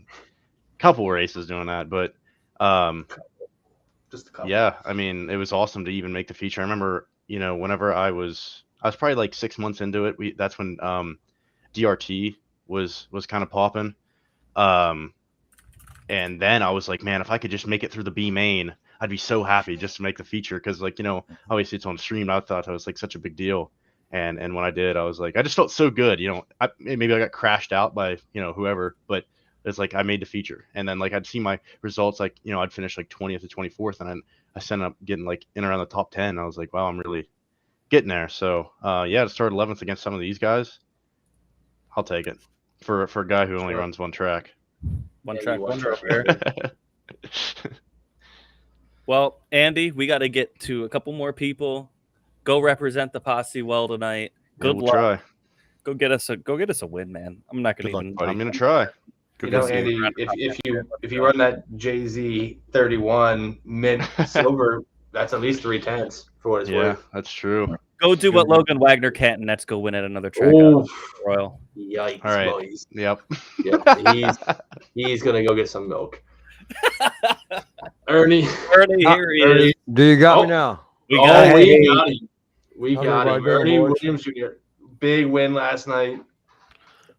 couple races doing that, but just a couple. yeah, I mean, it was awesome to even make the feature. I remember, whenever I was probably like 6 months into it. That's when DRT was kind of popping. And then I was like, man, if I could just make it through the B main, I'd be so happy just to make the feature. Cause like, obviously it's on stream. I thought it was like such a big deal. And when I did, I was like, I just felt so good. Maybe I got crashed out by, whoever, but it's like I made the feature. And then like I'd see my results, like, I'd finish like 20th or 24th. And then I ended up getting like in around the top 10. I was like, wow, I'm really getting there. So yeah, to start 11th against some of these guys, I'll take it for a guy who only runs one track. One track wonder over here. Well, Andy, we got to get to a couple more people. Go represent the posse well tonight. Good luck. Try. Go get us a win, man. I'm not gonna even. I'm gonna try. Andy, if you run that JZ 31 mint silver, that's at least 3/10 for what it's worth. Yeah, that's true. Go do what Logan Wagner can't, and let's go win at another track. Royal. Yikes, all right. boys. Yep. He's gonna go get some milk. Ernie, here he is. Do you got me now? We got him. We got him. Ernie boys? Williams Jr. Big win last night.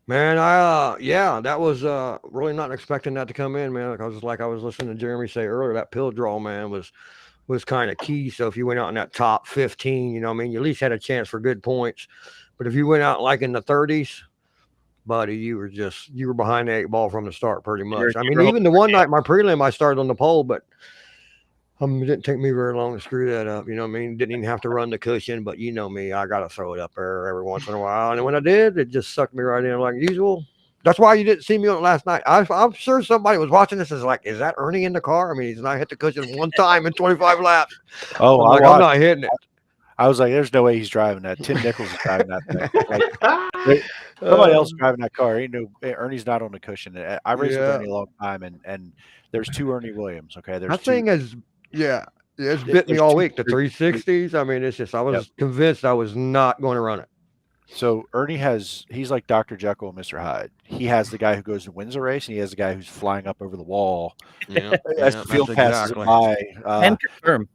Man, that was really not expecting that to come in, man. I was listening to Jeremy say earlier, that pill draw, man, was kind of key. So if you went out in that top 15, you at least had a chance for good points. But if you went out like in the 30s, buddy, you were behind the 8 ball from the start pretty much. Even the one night, my prelim, I started on the pole, but it didn't take me very long to screw that up. Didn't even have to run the cushion, but me, I got to throw it up there every once in a while. And when I did, it just sucked me right in like usual. That's why you didn't see me on it last night. I'm sure somebody was watching this and is like, is that Ernie in the car? He's not hit the cushion one time in 25 laps. Oh, I'm not hitting it. I was like, there's no way he's driving that. Tim Nichols is driving that thing. Somebody else driving that car. Ernie's not on the cushion. I raced with Ernie a long time, and there's 2 Ernie Williams. Okay, that thing is, it's bit me all week. The 360s. It's just I was convinced I was not going to run it. So Ernie he's like Dr. Jekyll and Mr. Hyde. He has the guy who goes and wins a race, and he has the guy who's flying up over the wall. As the field passes by. And confirm.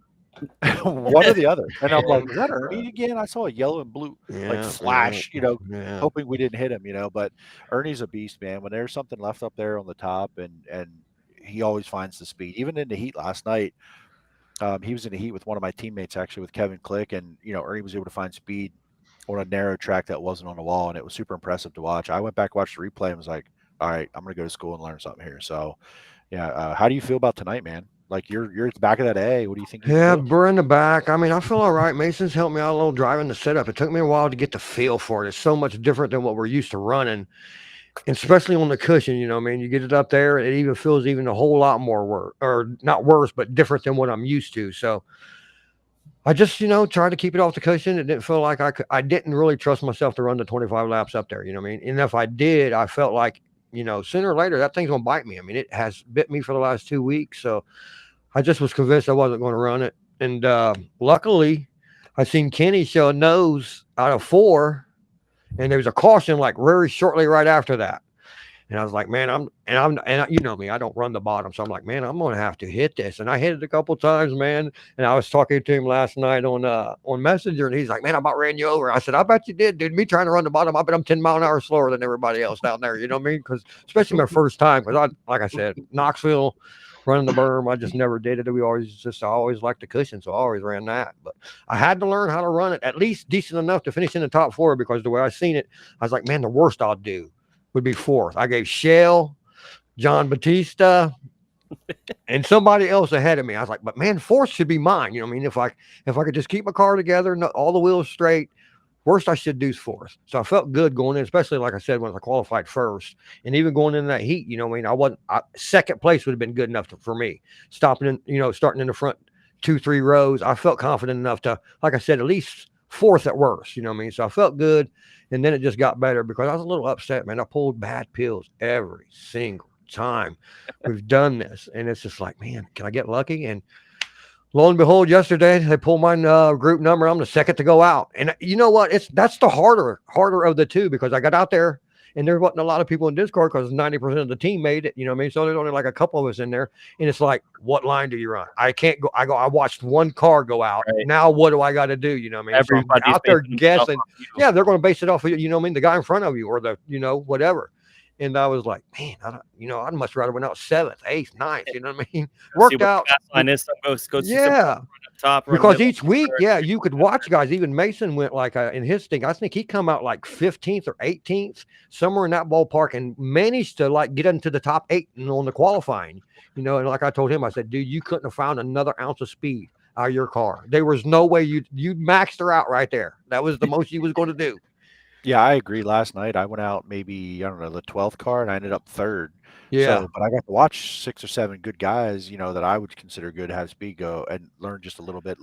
One or the other. And I'm like, is that Ernie again? I saw a yellow and blue flash, hoping we didn't hit him, but Ernie's a beast, man. When there's something left up there on the top, and he always finds the speed. Even in the heat last night, he was in the heat with one of my teammates, actually, with Kevin Click, and Ernie was able to find speed on a narrow track that wasn't on the wall, and it was super impressive to watch. I went back, watched the replay, and was like, all right, I'm going to go to school and learn something here. So, yeah, how do you feel about tonight, man? Like you're at the back of that A. What do you think? We're in the back. I feel all right. Mason's helped me out a little driving the setup. It took me a while to get the feel for it. It's so much different than what we're used to running, and especially on the cushion. You get it up there, it even feels even a whole lot more worse, or not worse, but different than what I'm used to. So I just, tried to keep it off the cushion. It didn't feel like I didn't really trust myself to run the 25 laps up there. And if I did, I felt like, sooner or later that thing's gonna bite me. It has bit me for the last 2 weeks. So I just was convinced I wasn't going to run it. And luckily, I seen Kenny show a nose out of 4, and there was a caution like very shortly right after that. And I was like, man, you know me, I don't run the bottom. So I'm like, man, I'm going to have to hit this. And I hit it a couple times, man. And I was talking to him last night on Messenger, and he's like, man, I about ran you over. I said, I bet you did, dude. Me trying to run the bottom, I bet I'm 10 mile an hour slower than everybody else down there. You know what I mean? Because especially my first time, because like I said, Knoxville, running the berm, I just never did it. I always liked the cushion, so I always ran that. But I had to learn how to run it at least decent enough to finish in the top 4, because the way I seen it, I was like, man, the worst I'll do would be 4th. I gave Shell, John Batista, and somebody else ahead of me. I was like, but man, 4th should be mine. You know what I mean? If I could just keep my car together, all the wheels straight, worst I should do is 4th. So I felt good going in, especially like I said, when I qualified first, and even going in that heat. You know what I mean? Second place would have been good enough for me. Stopping in, starting in the front 2-3 rows, I felt confident enough to, like I said, at least 4th at worst. You know what I mean? So I felt good. And then it just got better because I was a little upset, man. I pulled bad pills every single time we've done this. And it's just like, man, can I get lucky? And lo and behold, yesterday they pulled my group number. I'm the second to go out. And you know what? That's the harder of the two, because I got out there and there wasn't a lot of people in Discord because 90% of the team made it. You know what I mean? So there's only like a couple of us in there. And it's like, what line do you run? I can't go. I watched one car go out. Right. Now what do I got to do? You know what I mean? Everybody's so I'm out there basing guessing. themselves off you. Yeah, they're going to base it off of, you know what I mean, the guy in front of you or the, whatever. And I was like, man, I'd much rather went out 7th, 8th, 9th. You know what I mean? Worked out. Line is, go Yeah. top, because each week, you could watch guys. Even Mason went like in his thing. I think he come out like 15th or 18th, somewhere in that ballpark, and managed to like get into the top 8 on the qualifying. And like I told him, I said, dude, you couldn't have found another ounce of speed out of your car. There was no way you maxed her out right there. That was the most you was going to do. Yeah, I agree. Last night I went out maybe, I don't know, the 12th car, and I ended up 3rd. Yeah. So, but I got to watch 6 or 7 good guys, that I would consider good to have speed go and learn just a little bit.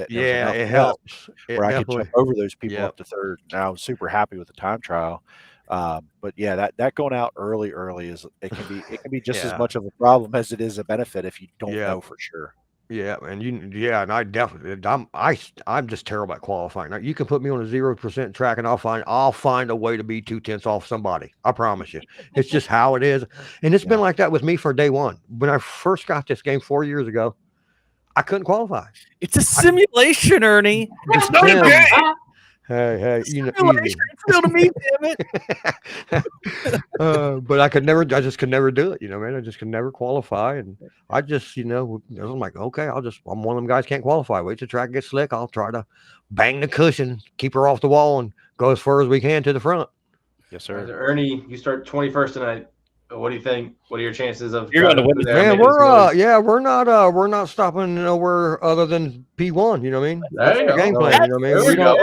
Yeah, it helps. Where I could jump over those people up to 3rd. And I was super happy with the time trial. But yeah, that going out early is it can be just as much of a problem as it is a benefit if you don't know for sure. Yeah, and and I definitely, I'm just terrible at qualifying. Now, you can put me on a 0% track, and I'll find a way to be 2/10 off somebody. I promise you, it's just how it is. And it's been like that with me for day one. When I first got this game 4 years ago, I couldn't qualify. It's a simulation, Ernie. It's not a game. Hey, easy. It's real to me, damn it. But I just could never do it. Man, I just could never qualify. And I just, I'm like, okay, I'm one of them guys can't qualify. Wait till the track gets slick. I'll try to bang the cushion, keep her off the wall, and go as far as we can to the front. Yes, sir. Ernie, you start 21st tonight. What do you think? What are your chances of? You're going to win, man. We're not stopping nowhere other than P1. You know what I mean? There you go. Game plan. You know what I mean? There we go.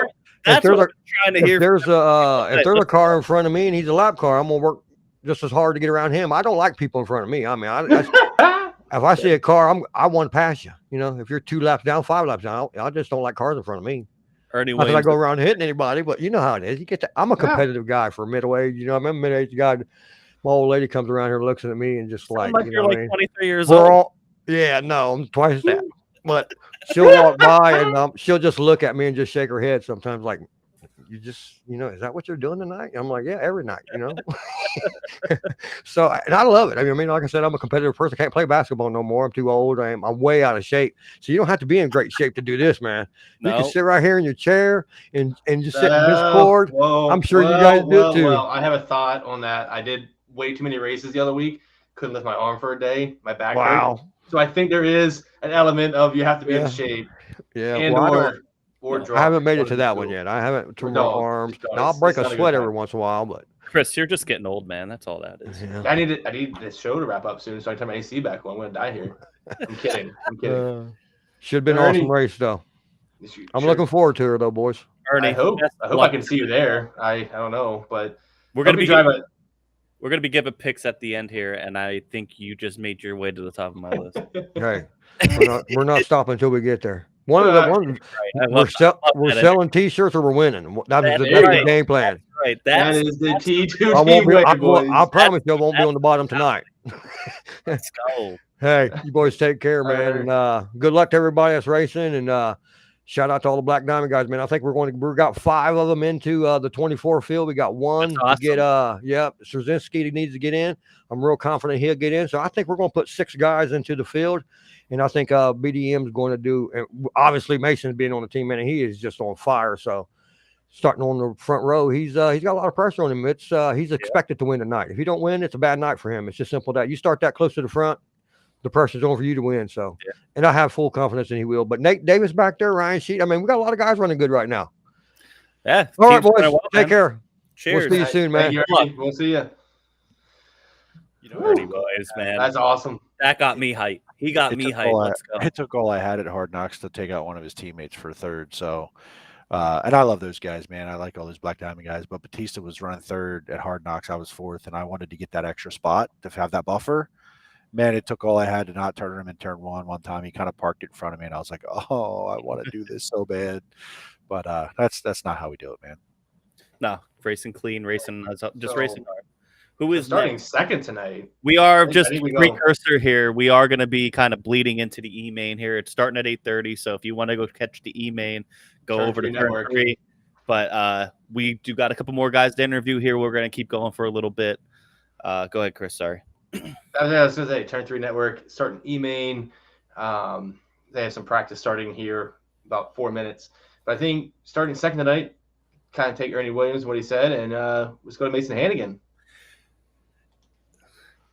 That's what I'm trying to hear. If there's a car in front of me and he's a lap car, I'm gonna work just as hard to get around him. I don't like people in front of me. I mean, if I see a car, I want to pass you. If you're 2 laps down, 5 laps down, I just don't like cars in front of me. Ernie Not that I Williams. go around hitting anybody, but you know how it is. You get I'm a competitive guy for middle-age. I'm a mid-age guy. My old lady comes around here, looks at me, and just like You're like 23 years we're old. no, I'm twice that. But she'll walk by and she'll just look at me and just shake her head sometimes, like, you just, is that what you're doing tonight? I'm like, yeah, every night, So, and I love it. I mean, like I said, I'm a competitive person. I can't play basketball no more. I'm too old. I'm way out of shape. So you don't have to be in great shape to do this, man. You can sit right here in your chair and just sit in Discord. I'm sure you guys do too. Well, I have a thought on that. I did way too many races the other week. Couldn't lift my arm for a day. My back hurt. So I think there is an element of you have to be in shape. Yeah. And I haven't made it to that one yet. I haven't turned my arms. Now, I'll break a sweat every once in a while, but Chris, you're just getting old, man. That's all that is. Yeah. I need this show to wrap up soon so I can turn my AC back on. I'm going to die here. I'm kidding. Should have been an awesome race, though. I'm looking forward to her, though, boys. Ernie, I hope I can see you there. I don't know, but we're gonna be giving picks at the end here, and I think you just made your way to the top of my list. Hey, we're not stopping until we get there. We're selling T-shirts or we're winning. That's the game plan. Right. That is the T2 I promise you I won't be on the bottom tonight. Let's go. Hey, you boys take care, man. And good luck to everybody that's racing. And shout out to all the Black Diamond guys, man. I think we got 5 of them into the 24 field. We got 1 That's to get Straczynski needs to get in. I'm real confident he'll get in. So I think we're going to put 6 guys into the field. And I think BDM is going to do, and obviously Mason's being on the team, man, and he is just on fire. So starting on the front row, he's got a lot of pressure on him. It's he's expected to win tonight. If he don't win, it's a bad night for him. It's just simple that you start that close to the front, the pressure's on for you to win. So, and I have full confidence in he will. But Nate Davis back there, Ryan Sheet. I mean, we got a lot of guys running good right now. Yeah. All right, boys. Well, take care. Cheers. We'll see you soon, man. We'll see you. You know, Dirty Boys, man. That's awesome. That got me hype. He got me hype. Let's go. It took all I had at Hard Knocks to take out one of his teammates for third. So, and I love those guys, man. I like all those Black Diamond guys. But Batista was running third at Hard Knocks. I was fourth, and I wanted to get that extra spot to have that buffer. Man, it took all I had to not turn him in turn one time. He kind of parked it in front of me, and I was like, oh, I want to do this so bad. But that's not how we do it, man. No, racing clean, racing racing hard. Who is starting next? second tonight? We are I just think we go. precursor here. We are going to be kind of bleeding into the E-main here. It's starting at 8:30, so if you want to go catch the E-main, go Turn over to 3 turn network. 3. But we do got a couple more guys to interview here. We're going to keep going for a little bit. Go ahead, Chris. Sorry. I was going to say, Turn 3 Network, starting E-main. They have some practice starting here, about 4 minutes. But I think starting second tonight, kind of take Ernie Williams, what he said, and let's go to Mason Hannigan.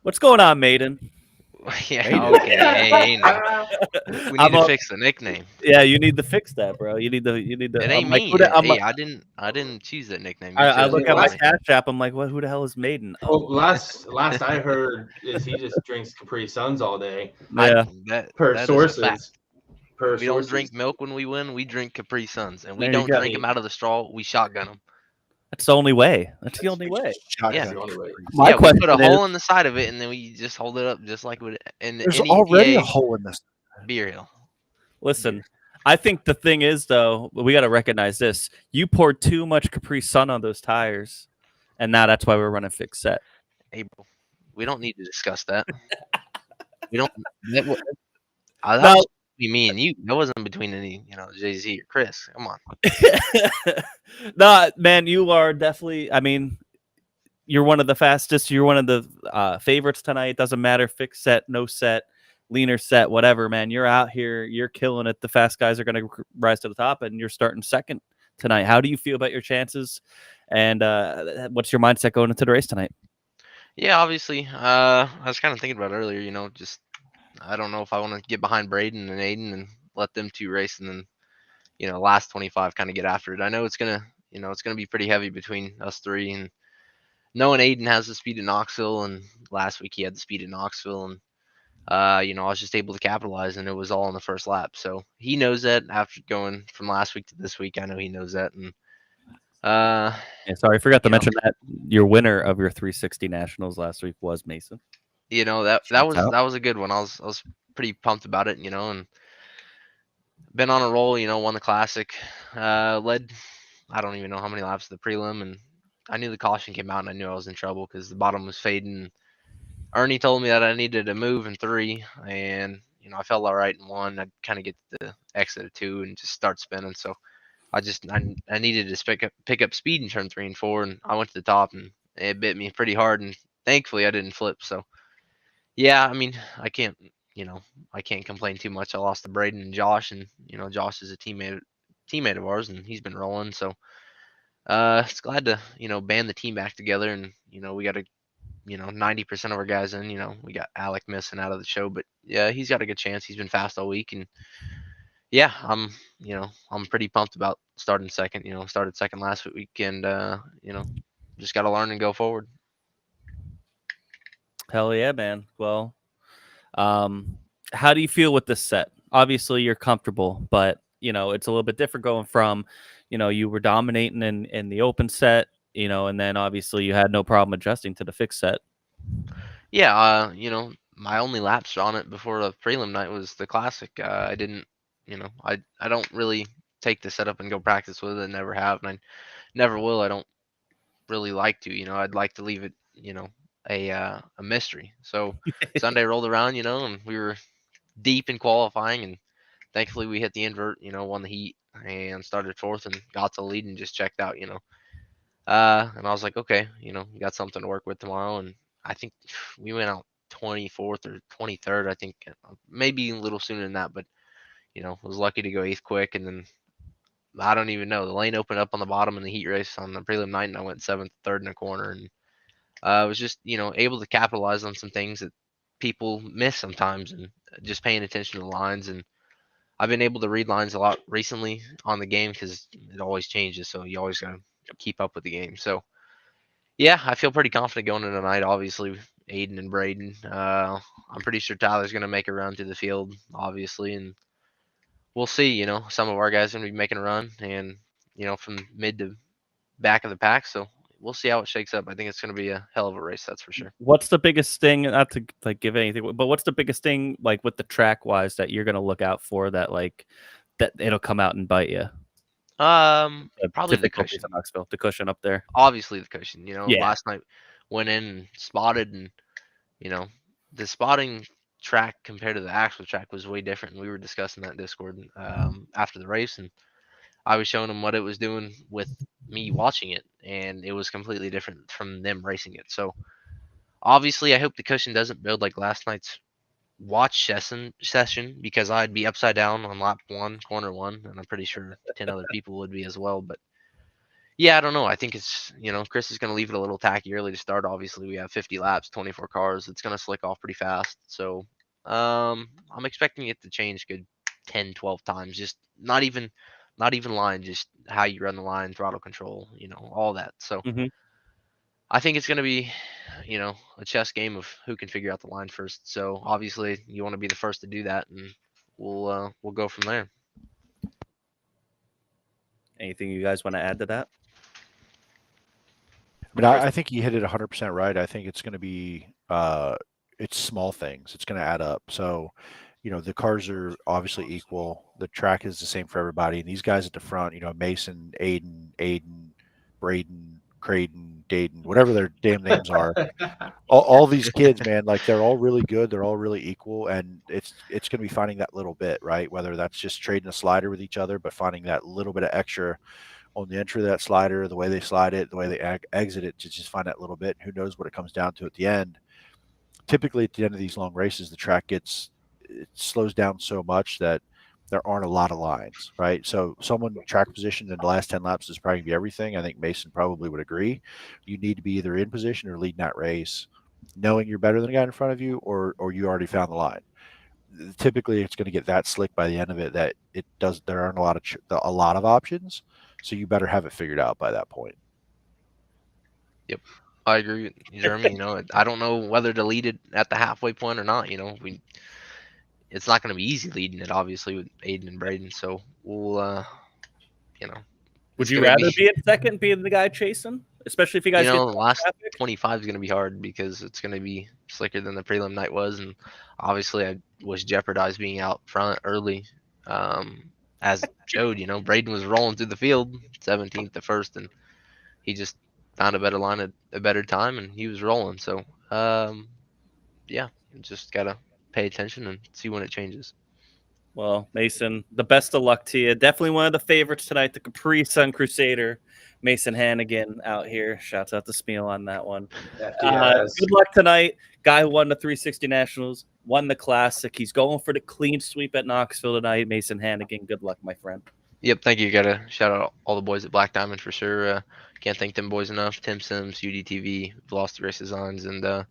What's going on, Maiden? Yeah, okay. We need to fix the nickname. Yeah, you need to fix that, bro. You need to. It ain't me. I didn't choose that nickname. I look at my Cash App. I'm like, what? Who the hell is Maiden? Well, last I heard is he just drinks Capri Suns all day. Yeah, per sources. We don't drink milk when we win. We drink Capri Suns, and we don't drink them out of the straw. We shotgun them. That's the only way. That's the only way. Yeah. My question we put a hole in the side of it, and then we just hold it up just like with in There's any already EPA a hole in this beer hill. Listen, I think the thing is, though, we got to recognize this. You poured too much Capri Sun on those tires, and now that's why we're running fixed set. Hey, bro, we don't need to discuss that. We don't. That was me and you. That wasn't between any, Jay-Z or Chris. Come on. No, man, you are definitely. I mean, you're one of the fastest. You're one of the favorites tonight. Doesn't matter, fixed set, no set, leaner set, whatever, man. You're out here. You're killing it. The fast guys are going to rise to the top, and you're starting second tonight. How do you feel about your chances? And what's your mindset going into the race tonight? Yeah, obviously. I was kind of thinking about it earlier. Just I don't know if I want to get behind Braden and Aiden and let them two race, and then last 25 kind of get after it. I know it's gonna be pretty heavy between us three, and knowing Aiden has the speed at Knoxville, and last week he had the speed at Knoxville, and I was just able to capitalize, and it was all in the first lap. So he knows that after going from last week to this week. I know he knows that, and sorry, I forgot to mention that your winner of your 360 Nationals last week was Mason. That was a good one. I was pretty pumped about it, and been on a roll, won the classic, led I don't even know how many laps of the prelim, and I knew the caution came out, and I knew I was in trouble because the bottom was fading. Ernie told me that I needed to move in 3, and I felt all right in 1. I'd kind of get the exit of 2 and just start spinning. So I needed to pick up speed in turn 3 and 4, and I went to the top, and it bit me pretty hard, and thankfully I didn't flip. So yeah, I mean, I can't complain too much. I lost to Braden and Josh, and Josh is a teammate of ours, and he's been rolling. So it's glad to band the team back together, and we got 90% of our guys in. We got Alec missing out of the show, but yeah, he's got a good chance. He's been fast all week, and yeah, I'm pretty pumped about starting second. Started second last week, and just got to learn and go forward. Hell yeah, man. Well, how do you feel with this set? Obviously, you're comfortable, but it's a little bit different going from, you were dominating in the open set, and then obviously you had no problem adjusting to the fixed set. Yeah, my only laps on it before the prelim night was the classic. I didn't, I don't really take the setup and go practice with it. I never have, and I never will. I don't really like to, I'd like to leave it, a mystery. So Sunday rolled around, and we were deep in qualifying, and thankfully we hit the invert, won the heat, and started fourth and got to the lead and just checked out. And I was like, okay, got something to work with tomorrow. And I think we went out 24th or 23rd. I think maybe a little sooner than that, but was lucky to go 8th quick, and then I don't even know. The lane opened up on the bottom in the heat race on the prelim night, and I went 7th, 3rd in a corner, and I was just able to capitalize on some things that people miss sometimes, and just paying attention to the lines. And I've been able to read lines a lot recently on the game because it always changes, so you always got to keep up with the game. So yeah, I feel pretty confident going into tonight. Obviously, Aiden and Braden. I'm pretty sure Tyler's going to make a run through the field, obviously, and we'll see. Some of our guys are going to be making a run, and from mid to back of the pack. So we'll see how it shakes up. I think it's going to be a hell of a race, that's for sure. What's the biggest thing? Not to give anything, but what's the biggest thing with the track wise that you're going to look out for that that it'll come out and bite you? Probably the cushion. Knoxville, the cushion up there. Obviously the cushion. Yeah. Last night went in and spotted, and the spotting track compared to the actual track was way different. And we were discussing that in Discord after the race, and I was showing them what it was doing with me watching it, and it was completely different from them racing it. So obviously, I hope the cushion doesn't build like last night's watch session, because I'd be upside down on lap 1, corner 1, and I'm pretty sure 10 other people would be as well. But yeah, I don't know. I think it's, Chris is going to leave it a little tacky early to start. Obviously, we have 50 laps, 24 cars. It's going to slick off pretty fast. So I'm expecting it to change good 10, 12 times. Just not even line, just how you run the line, throttle control, all that. So I think it's going to be, a chess game of who can figure out the line first. So obviously you want to be the first to do that, and we'll go from there. Anything you guys want to add to that? I think you hit it 100% right. I think it's going to be, it's small things. It's going to add up. So, the cars are obviously equal. The track is the same for everybody. And these guys at the front, Mason, Aiden, Braden, Creighton, Dayton, whatever their damn names are, all these kids, man, they're all really good. They're all really equal. And it's going to be finding that little bit, right? Whether that's just trading a slider with each other, but finding that little bit of extra on the entry of that slider, the way they slide it, the way they exit it, to just find that little bit. Who knows what it comes down to at the end. Typically at the end of these long races, the track it slows down so much that there aren't a lot of lines, right? So someone track position in the last 10 laps is probably going to be everything. I think Mason probably would agree. You need to be either in position or leading that race, knowing you're better than the guy in front of you, or you already found the line. Typically, it's going to get that slick by the end of it that there aren't a lot of options. So you better have it figured out by that point. Yep. I agree with you, Jeremy. I don't know whether to lead it at the halfway point or not. It's not going to be easy leading it, obviously, with Aiden and Braden. So we'll, Would you rather be in second, being the guy chasing, especially if you guys? The last 25 is going to be hard because it's going to be slicker than the prelim night was, and obviously I was jeopardized being out front early. As showed, Braden was rolling through the field, 17th at first, and he just found a better line at a better time, and he was rolling. So, yeah, just gotta pay attention and see when it changes. Well, Mason, the best of luck to you. Definitely one of the favorites tonight, the Capri Sun Crusader, Mason Hannigan out here. Shouts out to Spiel on that one. Good luck tonight. Guy who won the 360 Nationals, won the Classic. He's going for the clean sweep at Knoxville tonight. Mason Hannigan, good luck, my friend. Yep, thank you. Gotta shout out all the boys at Black Diamond for sure. Can't thank them boys enough. Tim Sims, UDTV, Velocity Race Designs, and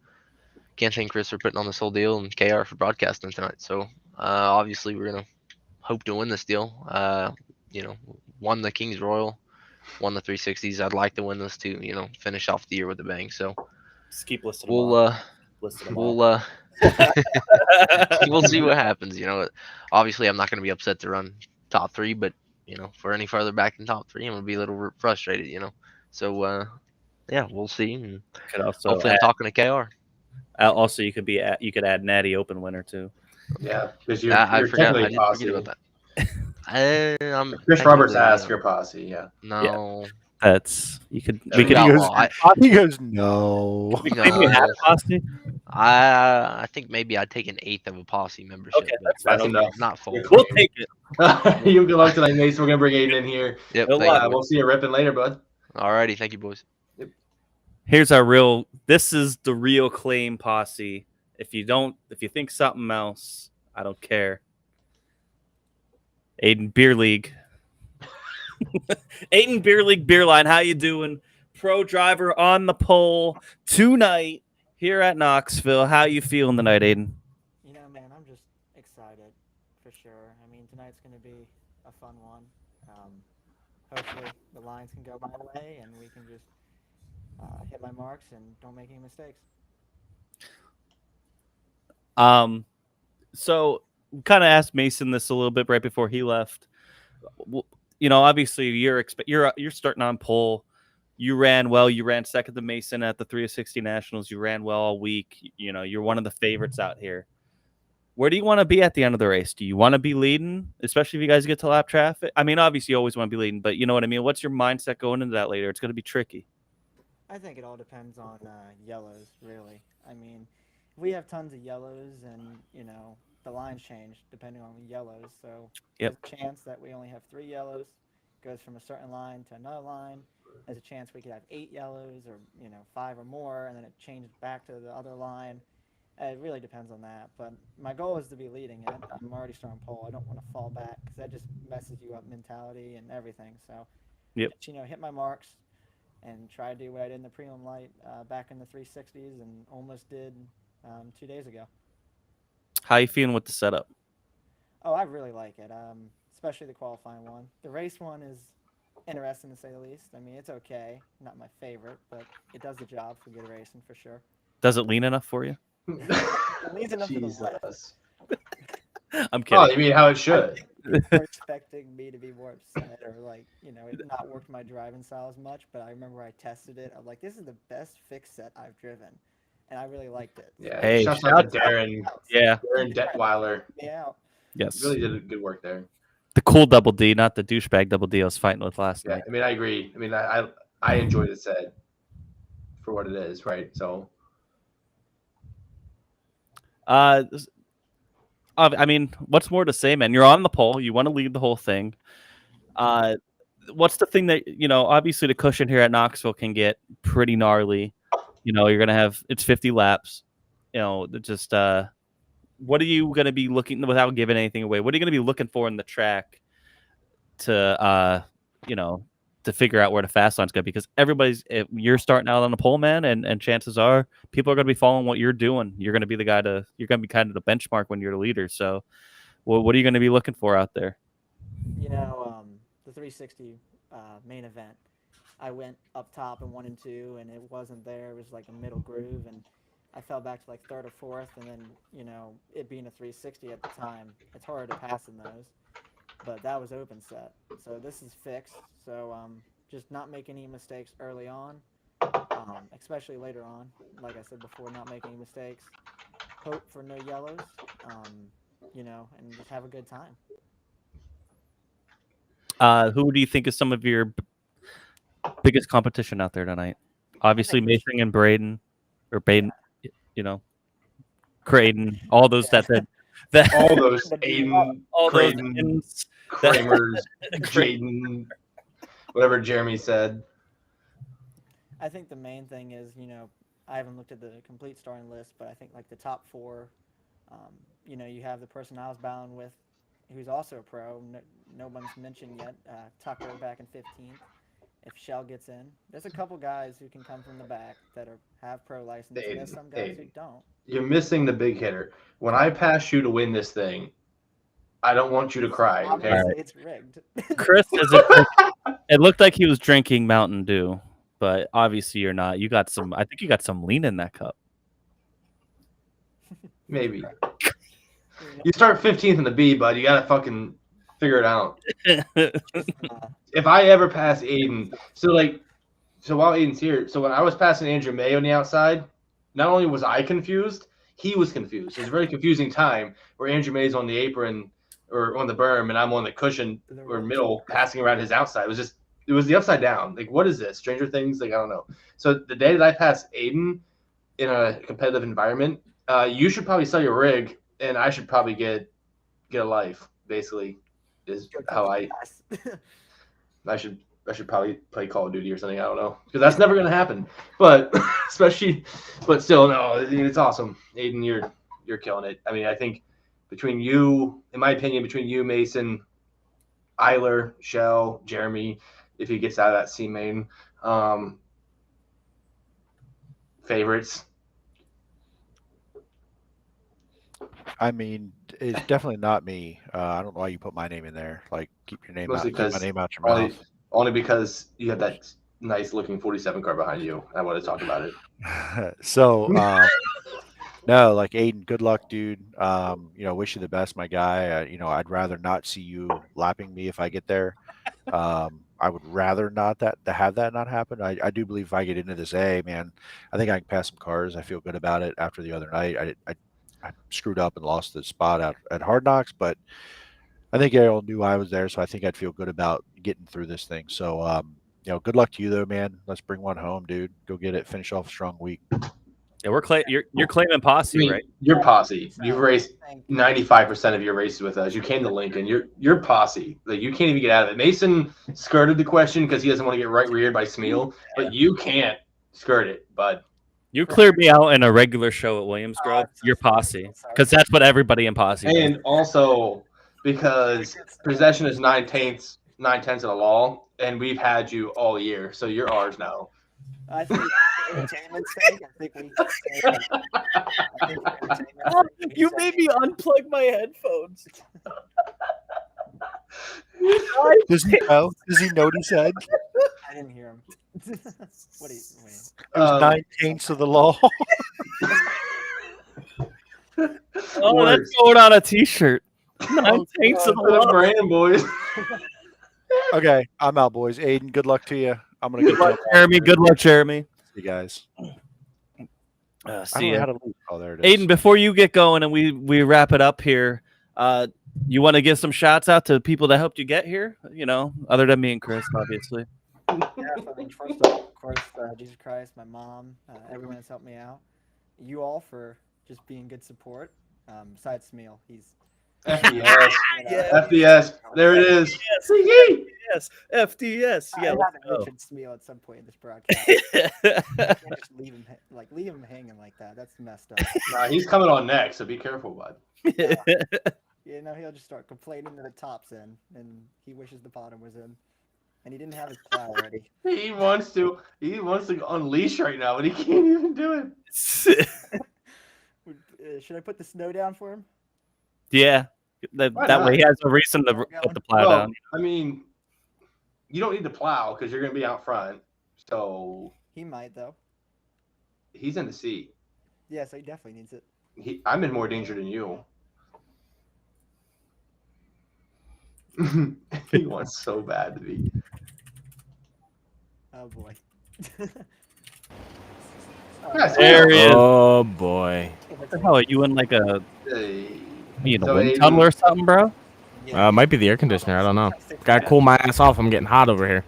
can't thank Chris for putting on this whole deal, and KR for broadcasting tonight. So obviously we're gonna hope to win this deal. Won the Kings Royal, won the 360s. I'd like to win this too. Finish off the year with a bang. So just keep listening. We'll see what happens. Obviously I'm not gonna be upset to run top 3, but for any further back in top 3, I'm gonna be a little frustrated. So yeah, we'll see. And hopefully I'm talking to KR. Also, you could add Natty Open winner too. Yeah, because you're I forgot posse. about that. Chris Roberts asked your posse. Yeah. No, That's you could. Should We we could. outlaw? He goes, no. Maybe half No. posse. I think maybe I'd take an eighth of a posse membership. Okay, but that's fine. That's enough. Not full. We'll take it. You good luck tonight, Mason. We're gonna bring Aiden in here. Yep. Good Thank luck. you, We'll boys. see you ripping later, bud. Alrighty, thank you, boys. Here's our real. This is the real claim posse. If you think something else, I don't care. Aiden Beer League. Aiden Beer League Beer Line. How you doing? Pro driver on the pole tonight here at Knoxville. How you feeling tonight, Aiden? You know, man, I'm just excited for sure. I mean, tonight's going to be a fun one. Hopefully, the lines can go my way and we can just hit my marks and don't make any mistakes. So kind of asked Mason this a little bit right before he left. You know, obviously you're starting on pole. You ran well. You ran second to Mason at the 360 Nationals. You ran well all week. You know, you're one of the favorites out here. Where do you want to be at the end of the race? Do you want to be leading, especially if you guys get to lap traffic? I mean, obviously you always want to be leading, but you know what I mean? What's your mindset going into that later? It's going to be tricky. I think it all depends on yellows, really. I mean, we have tons of yellows and, you know, the lines change depending on the yellows. So Yep. there's a chance that we only have 3 yellows, goes from a certain line to another line. There's a chance we could have 8 yellows or, you know, 5 or more, and then it changes back to the other line. It really depends on that. But my goal is to be leading it. I'm already starting pole. I don't want to fall back because that just messes you up mentality and everything. So, Yep. just, you know, hit my marks and try to do what I did in the prelim light back in the 360s and almost did 2 days ago. How you feeling with the setup? Oh, I really like it, especially the qualifying one. The race one is interesting to say the least. I mean, it's okay. Not my favorite, but it does the job for good racing for sure. Does it lean enough for you? It leads enough for the left. Jesus. I'm kidding. Oh, you mean how it should? They're expecting me to be more upset or like, you know, it not worked my driving style as much, but I remember I tested it. I'm like, this is the best fix set I've driven. And I really liked it. Yeah. Hey, shout shout out to Darren. Yeah. Darren Detweiler. Yeah. Yes. Really did good work there. The cool double D, not the douchebag double D I was fighting with last Yeah. night. I mean, I agree. I mean, I enjoy the set for what it is, right? So. I mean, what's more to say, man? You're on the pole. You want to lead the whole thing. What's the thing that, you know, obviously the cushion here at Knoxville can get pretty gnarly. You know, you're going to have, it's 50 laps. You know, just, what are you going to be looking, without giving anything away, what are you going to be looking for in the track to, you know, to figure out where the fast line's going? Because you're starting out on the pole, man, and chances are people are going to be following what you're doing. You're going to be the guy you're going to be kind of the benchmark when you're the leader. So what are you going to be looking for out there? You know, the 360 main event, I went up top in 1 and 2, and it wasn't there. It was like a middle groove, and I fell back to like 3rd or 4th, and then, you know, it being a 360 at the time, it's harder to pass in those. But that was open set. So this is fixed. So just not make any mistakes early on, especially later on. Like I said before, not make any mistakes. Hope for no yellows, you know, and just have a good time. Who do you think is some of your biggest competition out there tonight? Obviously, Mason and Braden, or Baden, you know, Creighton, all those that all those Aiden, all Creighton, those Kramers, Jaden, whatever Jeremy said. I think the main thing is, you know, I haven't looked at the complete starting list, but I think like the top 4, you know, you have the person I was battling with, who's also a pro. No one's mentioned yet. Tucker back in 15th. If Shell gets in, there's a couple guys who can come from the back that have pro license. And there's some guys who don't. You're missing the big hitter. When I pass you to win this thing, I don't want you to cry. Okay, Obviously, it's rigged. Chris, it looked like he was drinking Mountain Dew, but obviously you're not. I think you got some lean in that cup. Maybe. You start 15th in the B, bud. You gotta fucking figure it out. If I ever pass Aiden, so while Aiden's here, so when I was passing Andrew May on the outside, not only was I confused, he was confused. It was a very confusing time where Andrew May's on the apron or on the berm, and I'm on the cushion or middle, passing around his outside. It it was the upside down. Like, what is this? Stranger Things? Like, I don't know. So the day that I pass Aiden in a competitive environment, you should probably sell your rig, and I should probably get a life. Basically, is how I should probably play Call of Duty or something. I don't know, because that's never gonna happen. But but still, no, it's awesome. Aiden, you're killing it. I mean, I think between you, in my opinion, between you, Mason, Eiler, Shell, Jeremy, if he gets out of that C main, favorites. I mean, it's definitely not me. I don't know why you put my name in there. Like, keep your name Mostly out. Keep my because name out your mouth. Only because you have that nice looking 47 car behind you. I want to talk about it. So, no, like Aiden, good luck, dude. Wish you the best, my guy. I'd rather not see you lapping me if I get there. I would rather not to have that not happen. I do believe if I get into this A, man, I think I can pass some cars. I feel good about it after the other night. I screwed up and lost the spot out at Hard Knocks, but I think everyone knew I was there, so I think I'd feel good about getting through this thing. So, good luck to you though, man. Let's bring one home, dude. Go get it. Finish off a strong week. Yeah, you're claiming posse, right? You're posse. You've raced 95% of your races with us. You came to Lincoln. You're posse. Like, you can't even get out of it. Mason skirted the question because he doesn't want to get right reared by Smeal, but you can't skirt it, bud. You cleared me out in a regular show at Williams Grove. You're posse, because that's what everybody in posse does. And also because possession is 9/10 of the law, and we've had you all year, so you're ours now. I think for entertainment's sake, I think we You made me unplug my headphones. Does he know? Does he know what he said? I didn't hear him. What do you wait? It was 9/10 of the law. Oh, that's going on a T-shirt. 9/10 of the law. Brand, boys. Okay, I'm out, boys. Aiden, good luck to you. I'm gonna get Jeremy. Good luck, Jeremy. See you guys. See you. Oh, there it is. Aiden, before you get going and we wrap it up here, you want to give some shots out to people that helped you get here? Other than me and Chris, obviously. Yeah, I mean, first off, of course, Jesus Christ, my mom, everyone that's helped me out. You all for just being good support. Besides Smeal, he's FDS. FDS. There it is. Yes. FDS. Yeah. I haven't mentioned Smeal at some point in this broadcast. You can't just leave him hanging like that. That's messed up. Nah, he's coming on next, so be careful, bud. He'll just start complaining that the top's in, and he wishes the bottom was in, and he didn't have his plow already. He wants to unleash right now, but he can't even do it. Should I put the snow down for him? Yeah. That way he has a reason to put the plow down. I mean, you don't need to plow because you're going to be out front. So he might, though. He's in the seat. Yeah, so he definitely needs it. I'm in more danger than you. He wants so bad to be. Oh boy. There he is. Oh boy. What the hell are you in like a wind Aiden, tunnel or something, bro? Might be the air conditioner. I don't know. Gotta cool my ass off. I'm getting hot over here.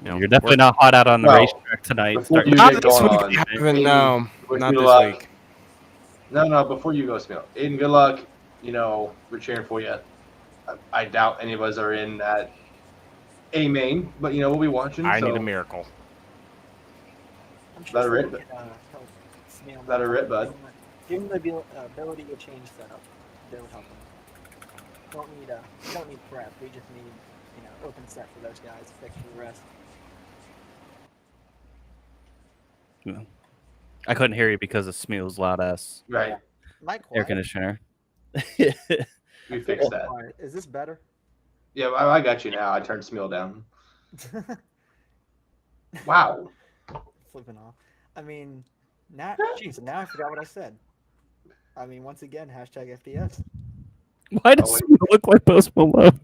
You're definitely not hot out on the racetrack tonight. Not this week. No, not this week. No, before you go, Smeal. Aiden, good luck. We're cheering for you. I doubt any of us are in that A main, but we'll be watching. I need a miracle. Let her rip. Let her rip, bud. Give him the ability to change setup. That would help him. We don't need prep. We just need open set for those guys. Fix for the rest. I couldn't hear you because of Smeal's loud ass right air conditioner. We fixed that. Is this better? Yeah, I got you now. I turned Smeal down. Wow. Flipping off. I mean, now I forgot what I said. I mean, once again, hashtag FDS. Why does Smeal look like Post Malone?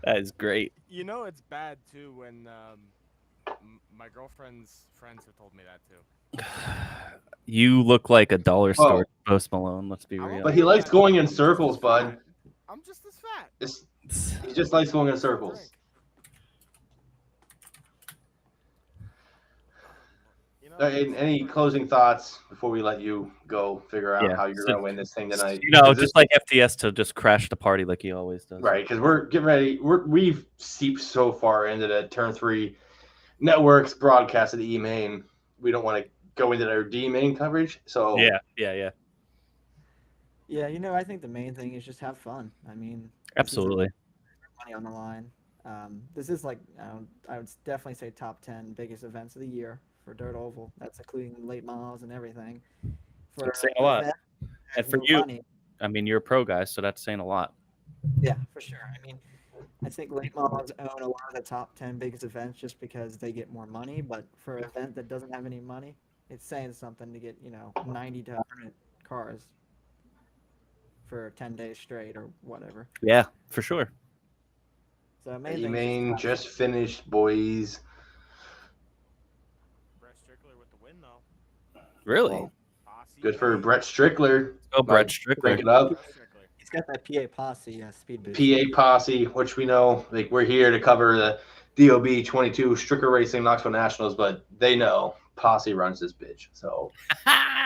That is great. It's bad too when my girlfriend's friends have told me that too. You look like a dollar store Post Malone. Let's be real. But he likes going in circles, bud. I'm just as fat. that? He just likes going in circles. Any closing thoughts before we let you go figure out how you're going to win this thing tonight? Just like FTS to just crash the party like he always does. Right, because we're getting ready. We've seeped so far into the Turn 3 networks broadcast of the E-Main. We don't want to go into their D-Main coverage. So Yeah. Yeah, I think the main thing is just have fun. I mean, Absolutely. Money on the line. This is like, I would definitely say top 10 biggest events of the year for Dirt Oval. That's including late models and everything. That's saying a lot. And for you, I mean, you're a pro guy, so that's saying a lot. Yeah, for sure. I mean, I think late models own a lot of the top 10 biggest events just because they get more money. But for an event that doesn't have any money, it's saying something to get, 90 to 100 cars for 10 days straight or whatever. Yeah, for sure. So E-Main just finished, boys. Brett Strickler with the win, though. Really? Well, good for Brett Strickler. Oh, Brett Strickler. Break it up. He's got that PA posse speed boost. PA posse, which we know, like we're here to cover the DOB 22 Stricker Racing Knoxville Nationals, but they know posse runs this bitch. So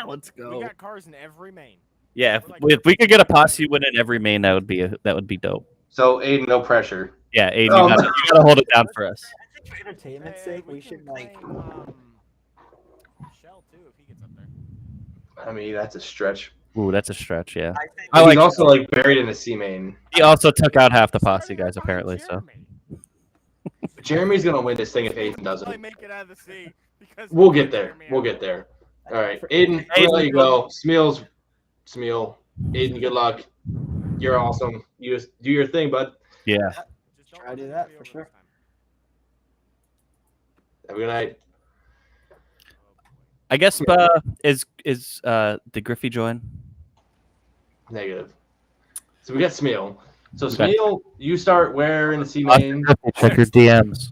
let's go. We got cars in every main. Yeah, if we could get a posse win in every main, that would be dope. So Aiden, no pressure. Yeah, Aiden, you gotta hold it down for us. I think for entertainment's sake, we should Shell too if he gets up there. I mean, that's a stretch. Ooh, that's a stretch. Yeah. He's also like buried in the C main. He also took out half the posse guys apparently. So Jeremy's gonna win this thing if Aiden doesn't. Make it out of the sea because We'll get there. We'll get there. All right, Aiden, we'll let you go. Smeel, Aiden, good luck. You're awesome. You just do your thing, bud. Yeah. Try to do that for sure. Have a good night. I guess did Griffey join? Negative. So we got Smeel. So Smeel, you start where in the C main? Check your DMs.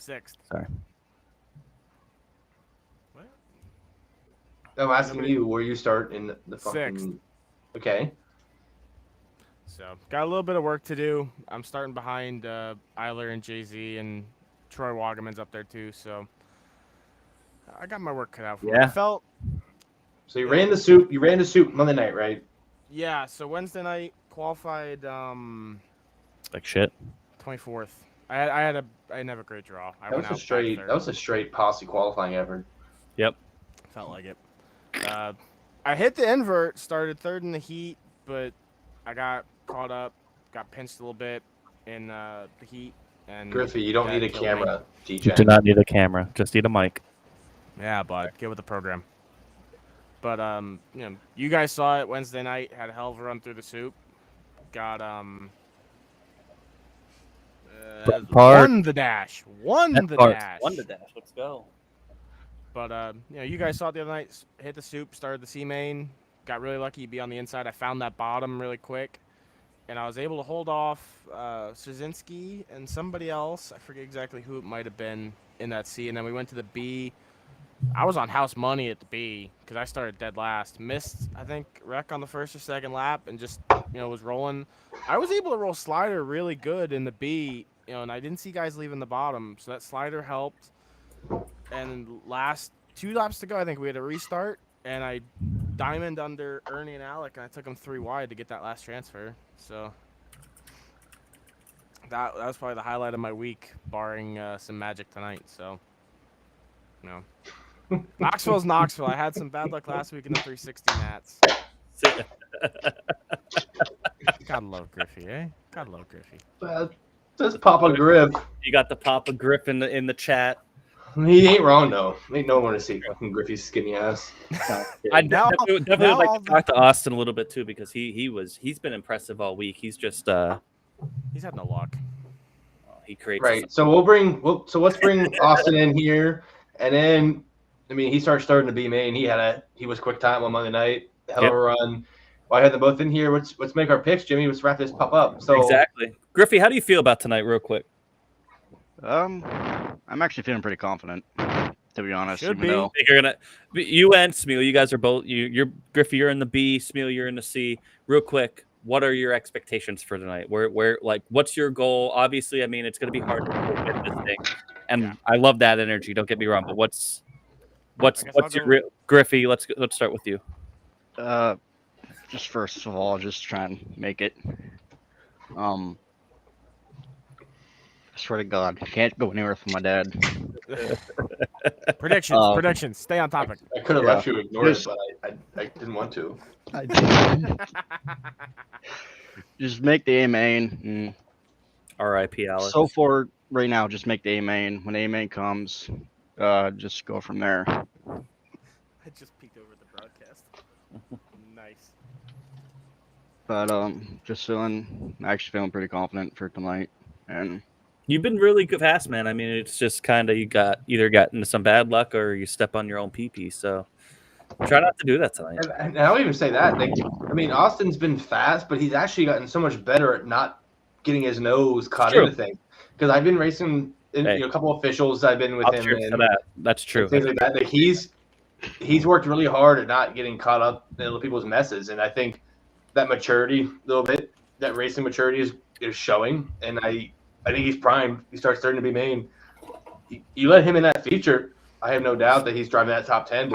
6th. Sorry. What? I'm asking you where you start in the fucking. 6th. Okay. So got a little bit of work to do. I'm starting behind Eiler and Jay-Z, and Troy Wagaman's up there too. So I got my work cut out for me. I felt. So you ran the soup. You ran the soup Monday night, right? Yeah. So Wednesday night qualified. Like shit. 24th. I didn't have a great draw. That was a straight posse qualifying effort. Yep. Felt like it. I hit the invert, started third in the heat, but I got caught up, got pinched a little bit in the heat. And Griffey, you don't need a camera, You do not need a camera. Just need a mic. Yeah, bud. Get with the program. But you guys saw it Wednesday night. Had a hell of a run through the soup. Got won the dash. Won the dash. Let's go. But you guys saw it the other night. Hit the soup, started the C main. Got really lucky to be on the inside. I found that bottom really quick, and I was able to hold off Szynski and somebody else. I forget exactly who it might have been in that C. And then we went to the B. I was on house money at the B because I started dead last. Missed, I think, wreck on the first or second lap, and just was rolling. I was able to roll slider really good in the B, and I didn't see guys leaving the bottom, so that slider helped. And last 2 laps to go, I think we had a restart, and I diamond under Ernie and Alec, and I took them 3 wide to get that last transfer. So that was probably the highlight of my week, barring some magic tonight. So, Knoxville's Knoxville. I had some bad luck last week in the 360 Nats. Gotta love Griffey, eh? Gotta love Griffey. That's Papa Griff. You got the Papa Griff in the chat. He ain't wrong though. Ain't no one to see fucking Griffey's skinny ass. I definitely would like to talk to Austin a little bit too, because he's been impressive all week. He's just he's had no luck. He creates right. So let's bring Austin in here, and then he starting to be main. He was quick time on Monday night. Hell of a run. Well, I had them both in here. Let's make our picks, Jimmy. Let's wrap this pop up. So exactly, Griffey. How do you feel about tonight, real quick? I'm actually feeling pretty confident, to be honest. Should be. You and Smeel, you guys are both. You're Griffey. You're in the B. Smeel, you're in the C. Real quick, what are your expectations for tonight? Where like what's your goal? Obviously, I mean it's going to be hard to get this thing, and I love that energy. Don't get me wrong, but what's your Griffey? Let's start with you. Just first of all, just try and make it. I swear to God, I can't go anywhere from my dad. Predictions. Stay on topic. I could have left you ignore it, but I didn't want to. I did. Just make the A main. R.I.P. Alex. So far, right now, just make the A main. When A main comes, just go from there. I just peeked over the broadcast. Nice. But just actually feeling pretty confident for tonight, and you've been really good fast, man. I mean, it's just kind of you either got into some bad luck or you step on your own pee-pee. So try not to do that tonight. And I don't even say that. Like, I mean, Austin's been fast, but he's actually gotten so much better at not getting his nose caught into things. Because I've been racing a couple officials. I've been with him. Cheers to that. That's true. Things like that. Like, he's worked really hard at not getting caught up in other people's messes, and I think that maturity, a little bit, that racing maturity is showing, and I think he's primed. He starts starting to be main. You let him in that feature, I have no doubt that he's driving that top 10.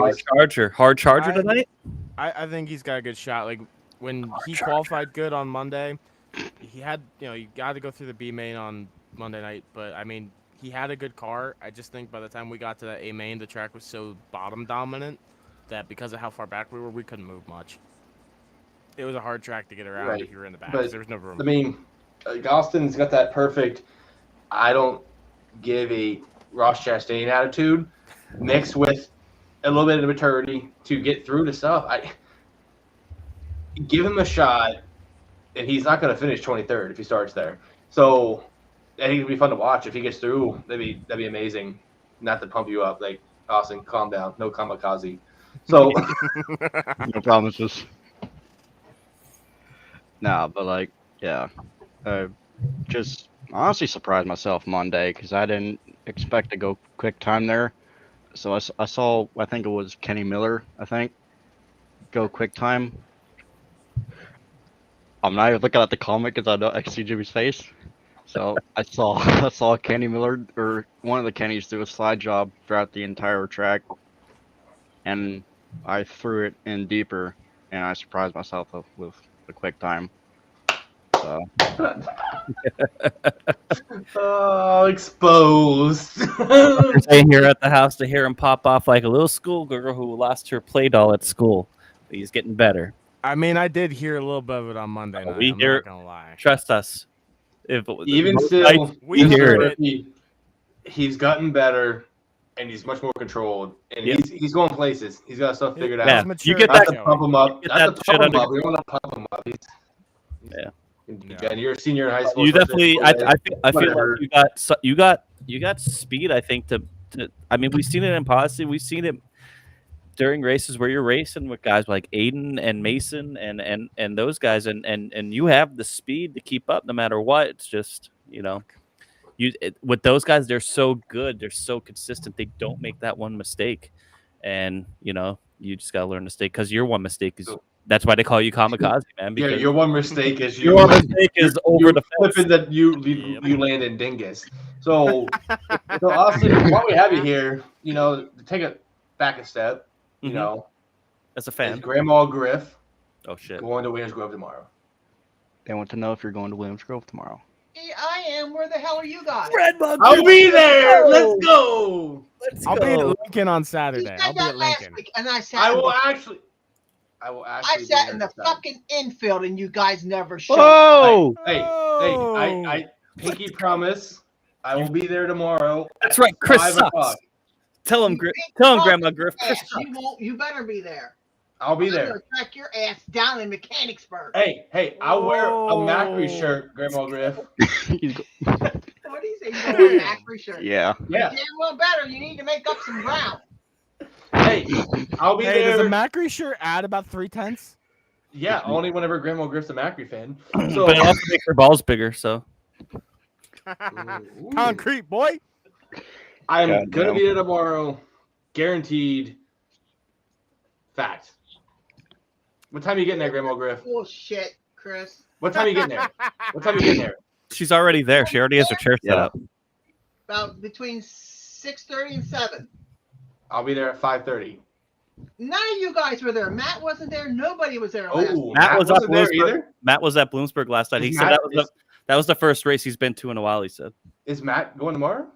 Hard charger tonight. I think he's got a good shot. Like when he qualified good on Monday, he had you got to go through the B main on Monday night, but I mean he had a good car. I just think by the time we got to that A main, the track was so bottom dominant that because of how far back we were, we couldn't move much. It was a hard track to get around if you were in the back. There was no room. I mean, Austin's got that perfect. I don't give a Ross Chastain attitude, mixed with a little bit of maturity to get through the stuff. I give him a shot, and he's not going to finish 23rd if he starts there. So I think it'll be fun to watch if he gets through. That'd be amazing. Not to pump you up, like Austin, calm down, no kamikaze. So no promises. Nah, but like, yeah, just honestly surprised myself Monday because I didn't expect to go quick time there. So I saw, I think it was Kenny Miller, go quick time. I'm not even looking at the comment because I see Jimmy's face. So I saw Kenny Miller or one of the Kennys do a slide job throughout the entire track, and I threw it in deeper, and I surprised myself with the quick time. So. Oh, exposed. Saying here at the house to hear him pop off like a little schoolgirl who lost her play doll at school. He's getting better. I mean, I did hear a little bit of it on Monday night. I'm not gonna lie. Trust us. Even still, we hear it. He's gotten better, and he's much more controlled, and he's going places. He's got stuff figured out. You get that. To pump him up. Not to pump him up. We don't want to pump him up. And you're a senior in high school. You definitely. I feel like you got speed. I think to. I mean, we've seen it in Posse. We've seen it during races where you're racing with guys like Aiden and Mason and those guys, and you have the speed to keep up no matter what. It's just with those guys, they're so good, they're so consistent, they don't make that one mistake, and you just gotta learn to stay because your one mistake is. That's why they call you kamikaze, man. Yeah, your one mistake is your mistake is over the flipping that you land in dingus. So Austin, while we have you here, to take it back a step, as a fan, is Grandma Griff. Oh shit! Going to Williams Grove tomorrow. They want to know if you're going to Williams Grove tomorrow. I am. Where the hell are you guys? I'll be there. Let's go. I'll be at Lincoln on Saturday. I'll be at Lincoln. And I sat in the fucking infield, and you guys never showed. Oh! Hey! I pinky promise. I will be there tomorrow. That's right, Chris sucks. Tell him, Grandma Griff. Chris sucks. You better be there. I'll be there. I'm gonna track your ass down in Mechanicsburg. Hey! I'll wear a Macri shirt, Grandma Griff. What do you say? You wear a Macri shirt? Yeah. Damn well better. You need to make up some ground. Hey, I'll be there. Does a Macri shirt add about 3/10? Yeah, only whenever Grandma Griff's a Macri fan. So, but it also makes her balls bigger, so. Concrete, boy. I'm going to be there tomorrow. Guaranteed. Fact. What time are you getting there, Grandma Griff? Bullshit, Chris. What time are you getting there? What time are you getting there? She's already there. She already has her chair set up. About between 6:30 and 7. I'll be there at 5:30. None of you guys were there. Matt wasn't there. Nobody was there last Oh, night. Matt was at wasn't there Bloomsburg. either? Matt was at Bloomsburg last night. He said that was the first race he's been to in a while. He said. Is Matt going tomorrow?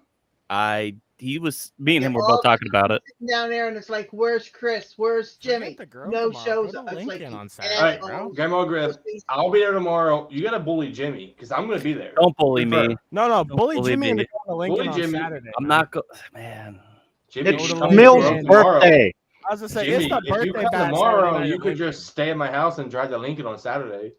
Me and him were both talking about it. Down there, and it's like, where's Chris? Where's Jimmy? No shows up. It's like, on All right, Grandma Griff, I'll be there tomorrow. You gotta bully Jimmy because I'm gonna be there. Don't bully me. No, Don't bully Jimmy into me. going to Lincoln Bully on Jimmy. Saturday. I'm not man. Jimmy, It's you come Mill's tomorrow. birthday. I was gonna say Jimmy, it's the if you birthday come bash tomorrow, Saturday you at could Lincoln. just stay at my house and drive to Lincoln on Saturday.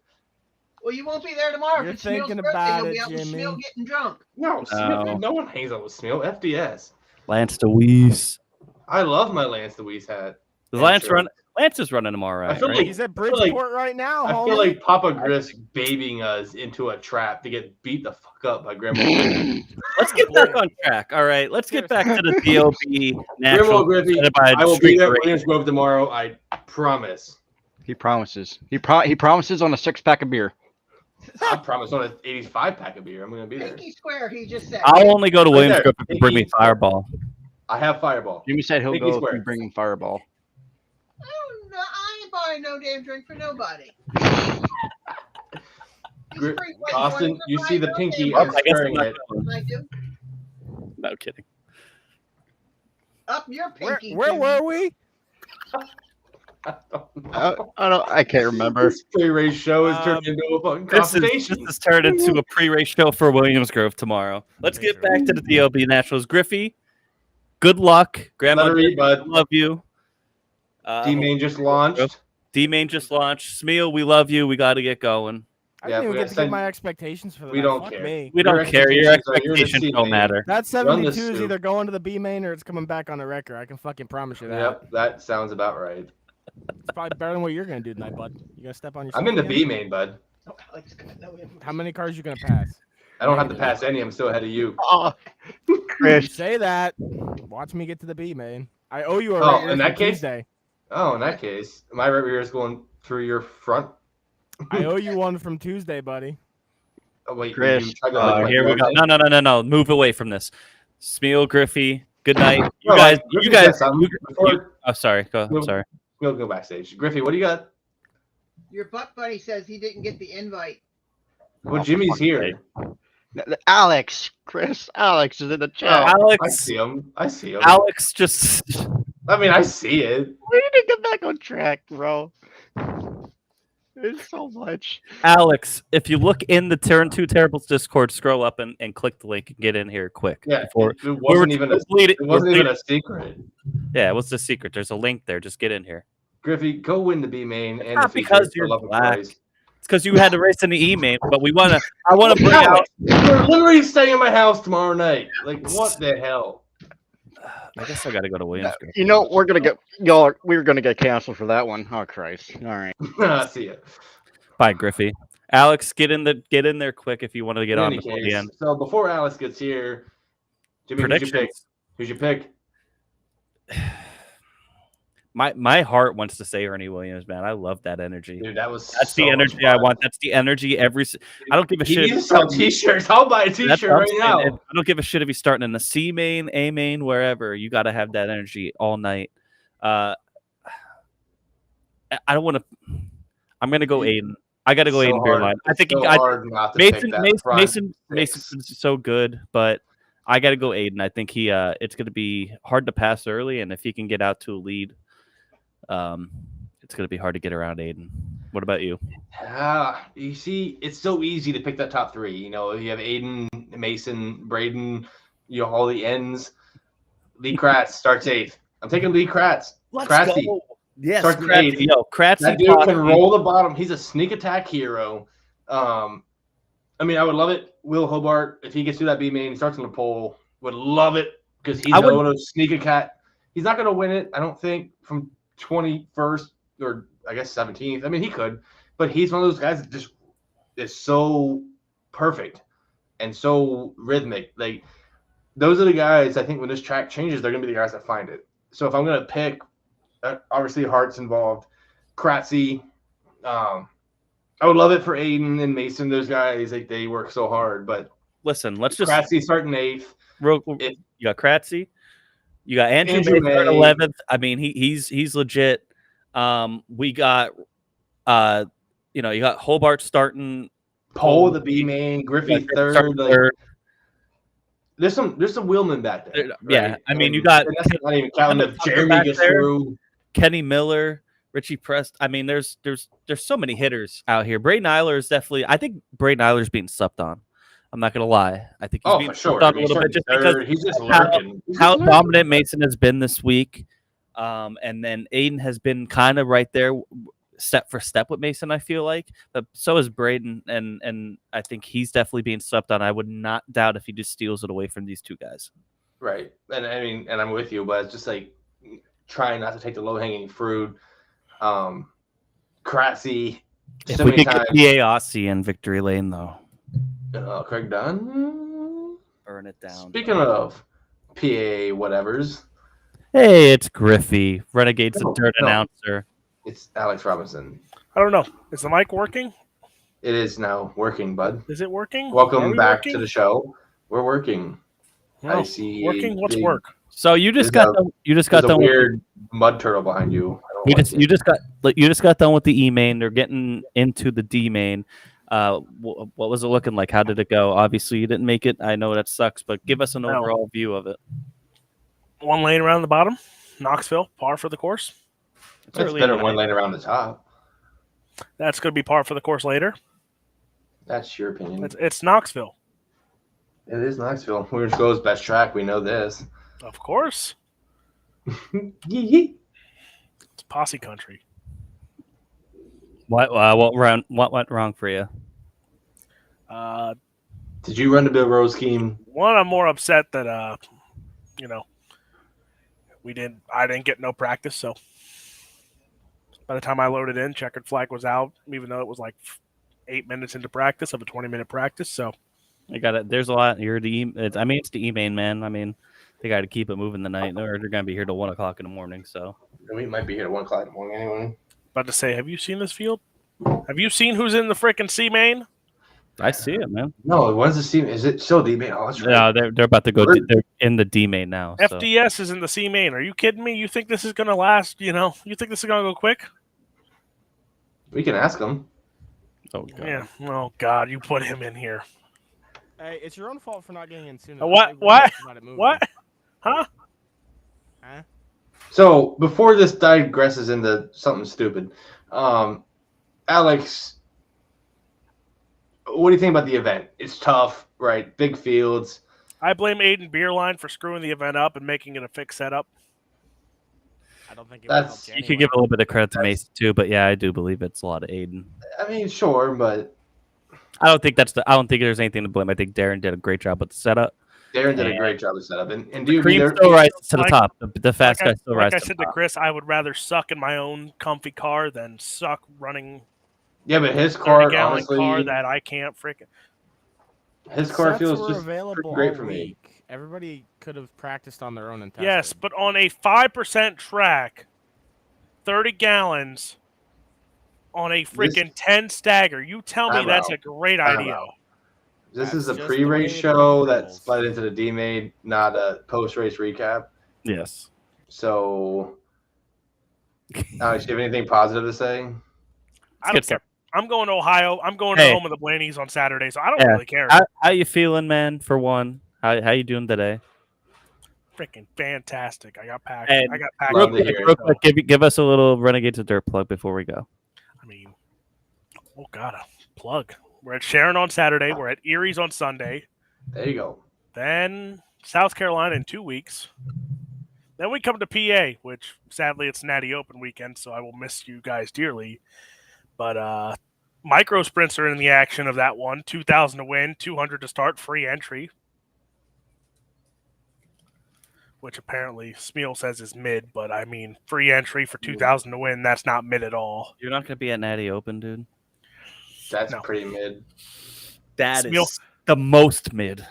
well, you won't be there tomorrow. You're It's Smill's thinking birthday. about You'll it, be out with Jimmy. Smill getting drunk. No, No. no one hangs out with Smill. FDS. Lance DeWeese. I love my Lance DeWeese hat. Does Lance run? Lance is running tomorrow, I feel right? like He's at I feel like- Bridgeport right now, I homie. feel like Papa Griff's babying us into a trap to get beat the fuck up by Grandma Griff. Let's get back on track. All right, let's get back to the DOB Grandma national. Griffy, presented by I will Street be at Parade. Williams Grove tomorrow. I promise. He promises. He promises on a 6-pack of beer. I promise on an 85 pack of beer. I'm gonna be there. Pinky Square, he just said. I'll only go to Right Williams there. Grove if you bring me Fireball. I have Fireball. Jimmy said he'll Pinky go Square. if you bring him Fireball. Oh, no, I ain't buying no damn drink for nobody. Austin, you see the pinky Well, and I guess stirring I'm it. I do. No kidding. Up your pinky. Where Jimmy. were we? I can't remember. This pre-race show is turned into a fucking conversation. This is turned into a pre-race show for Williams Grove tomorrow. Let's get back to the DOB Nationals. Griffey, good luck. Grandma, Let her eat, bud. love you. D-Main just launched. D-Main just launched. Smeal, we love you. We got to get going. I Yeah, didn't we even get to send- get my expectations for the we night. don't Fuck care. me. We don't care. Your expectations are yours to expectations see, don't man. matter. That Run the 72 is soup. either going to the B main or it's coming back on the wrecker. I can fucking promise you that. Yep, that sounds about right. It's probably better than what you're gonna do tonight, bud. You gonna step on your. I'm in the B-Main, bud. How many cars you gonna pass? I don't have to pass any. I'm still ahead of you. You say that. Watch me get to the B main. I owe you a Oh, right in that case? Tuesday. Oh, in that case, my right rear is going through your front. I owe you one from Tuesday, buddy. Oh, wait, Chris, you tried to like my Here we go. driveway? No. Move away from this. Smeal, Griffey, good night. You No, guys. Griffey You guys. said something before- Oh, sorry. I'm We'll- sorry. We'll go backstage. Griffey, what do you got? Your butt buddy says he didn't get the invite. Well, Jimmy's here. Alex, Chris, Alex is in the Oh, chat. Alex. I see him. I see him. Alex just. I mean, I see it. We need to get back on track, bro. There's so much. Alex, if you look in the Turn 2 Terribles Discord, scroll up and click the link and get in here quick. Yeah, Before, it wasn't even a, bleeding- it wasn't we're even a secret. Yeah, what's the secret? There's a link there. Just get in here. Griffey, go win the B main and the Not feature because for you're love of black. Christ. It's because you had to race in the E-main, but I want to bring out. Alex, you're literally staying in my house tomorrow night. Like, what the hell? I guess I got to go to Williams Grove. You know, we're gonna get canceled for that one. Oh Christ! All right. See ya. Bye, Griffey. Alex, get in there quick if you want to get In on any before case, the end. so before Alex gets here, Jimmy, Predictions. who's your pick? My heart wants to say Ernie Williams, man. I love that energy. Dude, that's That's so the much energy I fun. want. That's the energy I don't give a He shit. needs to sell t-shirts. I'll buy a That's t-shirt what I'm right saying. now. I don't give a shit if he's starting in the C main, A main, wherever. You got to have that energy all night. I don't want to. I'm gonna go Aiden. I got to go So Aiden hard. Beerline. I It's think so hard not to pick that front Mason's so good, but I got to go Aiden. I think it's going to be hard to pass early, and if he can get out to a lead, it's going to be hard to get around Aiden. What about you? You see, it's so easy to pick that top three. You know, you have Aiden, Mason, Braden, you know, all the ends. Lee Kratz starts 8th. I'm taking Lee Kratz. Kratzy Yes, starts in Kratzy. 8th. Yo, Kratzy That dude Posse. can roll the bottom. He's a sneak attack hero. I mean, I would love it. Will Hobart, if he gets through that B main, he starts on the pole. Would love it because he's going to sneak a cat. He's not going to win it, I don't think, from 21st or I guess 17th. I mean, he could, but he's one of those guys that just is so perfect and so rhythmic. Like, those are the guys, I think, when this track changes, they're going to be the guys that find it. So if I'm going to pick, obviously Hart's involved, Kratzy. I I would love it for Aiden and Mason. Those guys, like they work so hard. But listen, let's just Kratzy starting 8th. You got Kratzy. You got Andrew May May. 11th. I mean, he's legit. We got you got Hobart starting. Poe the B main, Griffey third. There's some wheelmen back there. Right? Yeah, I mean, you got not even counting if Jeremy gets through. Kenny Miller, Richie Prest. I mean, there's so many hitters out here. Braden Eiler is definitely. I think Braden Eiler's being supped on. I'm not gonna lie. I think he's being supped on a little bit just because he's just lurking. How dominant Mason has been this week, and then Aiden has been kind of right there, step for step with Mason. I feel like, but so is Braden, and I think he's definitely being supped on. I would not doubt if he just steals it away from these two guys. Right, and I mean, and I'm with you, but it's just like trying not to take the low hanging fruit. Kratzy. If we could get PA Aussie in victory lane, though. Craig Dunn. Burn it down. Speaking of PA whatevers. Hey, it's Griffey. Renegade's a dirt announcer. It's Alex Robinson. I don't know. Is the mic working? It is now working, bud. Is it working? Welcome back to the show. We're working. No, I see. working. What's work? So you just got done. Weird mud turtle behind you. You just got done with the E main. They're getting into the D main. What was it looking like? How did it go? Obviously, you didn't make it. I know that sucks, but give us an overall view of it. One lane around the bottom. Knoxville, par for the course. It's better than one lane around the top. That's going to be par for the course later. That's your opinion. It's Knoxville. It is Knoxville. We're Go's best track. We know this. Of course. It's posse country. What went wrong for you? Did you run the Bill Rose scheme? One, I'm more upset that I didn't get no practice. So by the time I loaded in, checkered flag was out, even though it was like 8 minutes into practice of a 20-minute practice. So I got it. There's a lot. It's the E-main, man. I mean, they got to keep it moving the night. They're going to be here till 1 o'clock in the morning. So we might be here at 1 o'clock in the morning anyway. About to say, have you seen this field? Have you seen who's in the freaking C main? I see it, man. No, when's the C? Is it still D main? Oh, that's right. No, they're about to go. They're in the D main now. So. FDS is in the C main. Are you kidding me? You think this is going to last? You think this is going to go quick? We can ask them. Oh God. Yeah. Oh God, you put him in here. Hey, it's your own fault for not getting in sooner. What? Huh? So before this digresses into something stupid, Alex, what do you think about the event? It's tough, right? Big fields. I blame Aiden Beerline for screwing the event up and making it a fixed setup. I don't think you could give a little bit of credit to Mason too, but yeah, I do believe it's a lot of Aiden. I mean, sure, but I don't think there's anything to blame. I think Darren did a great job with the setup. Darren did a great job with setup, and the cream still rises to the top. The fast guy still rises. Like I said to Chris, I would rather suck in my own comfy car than suck running. Yeah, but his car, honestly, car that I can't freaking. His car feels just great for me. Everybody could have practiced on their own and tested. Yes, but on a 5% track, 30 gallons on a freaking 10 stagger. You tell me that's a great idea. This is a pre-race show that's split into the D-Main, not a post-race recap. Yes. So, Alex, do you have anything positive to say? I don't care. I'm going to Ohio. I'm going to home of the Blaneys on Saturday, so I don't really care. How you feeling, man, for one? How you doing today? Freaking fantastic. I got packed. And I got packed. Real quick, give us a little Renegades of Dirt plug before we go. I mean, a plug. We're at Sharon on Saturday. We're at Erie's on Sunday. There you go. Then South Carolina in 2 weeks. Then we come to PA, which sadly it's Natty Open weekend, so I will miss you guys dearly. But micro sprints are in the action of that one. 2,000 to win, 200 to start, free entry. Which apparently Smeal says is mid, but I mean, free entry for 2,000 to win, that's not mid at all. You're not going to be at Natty Open, dude? That's pretty mid. That is the most mid.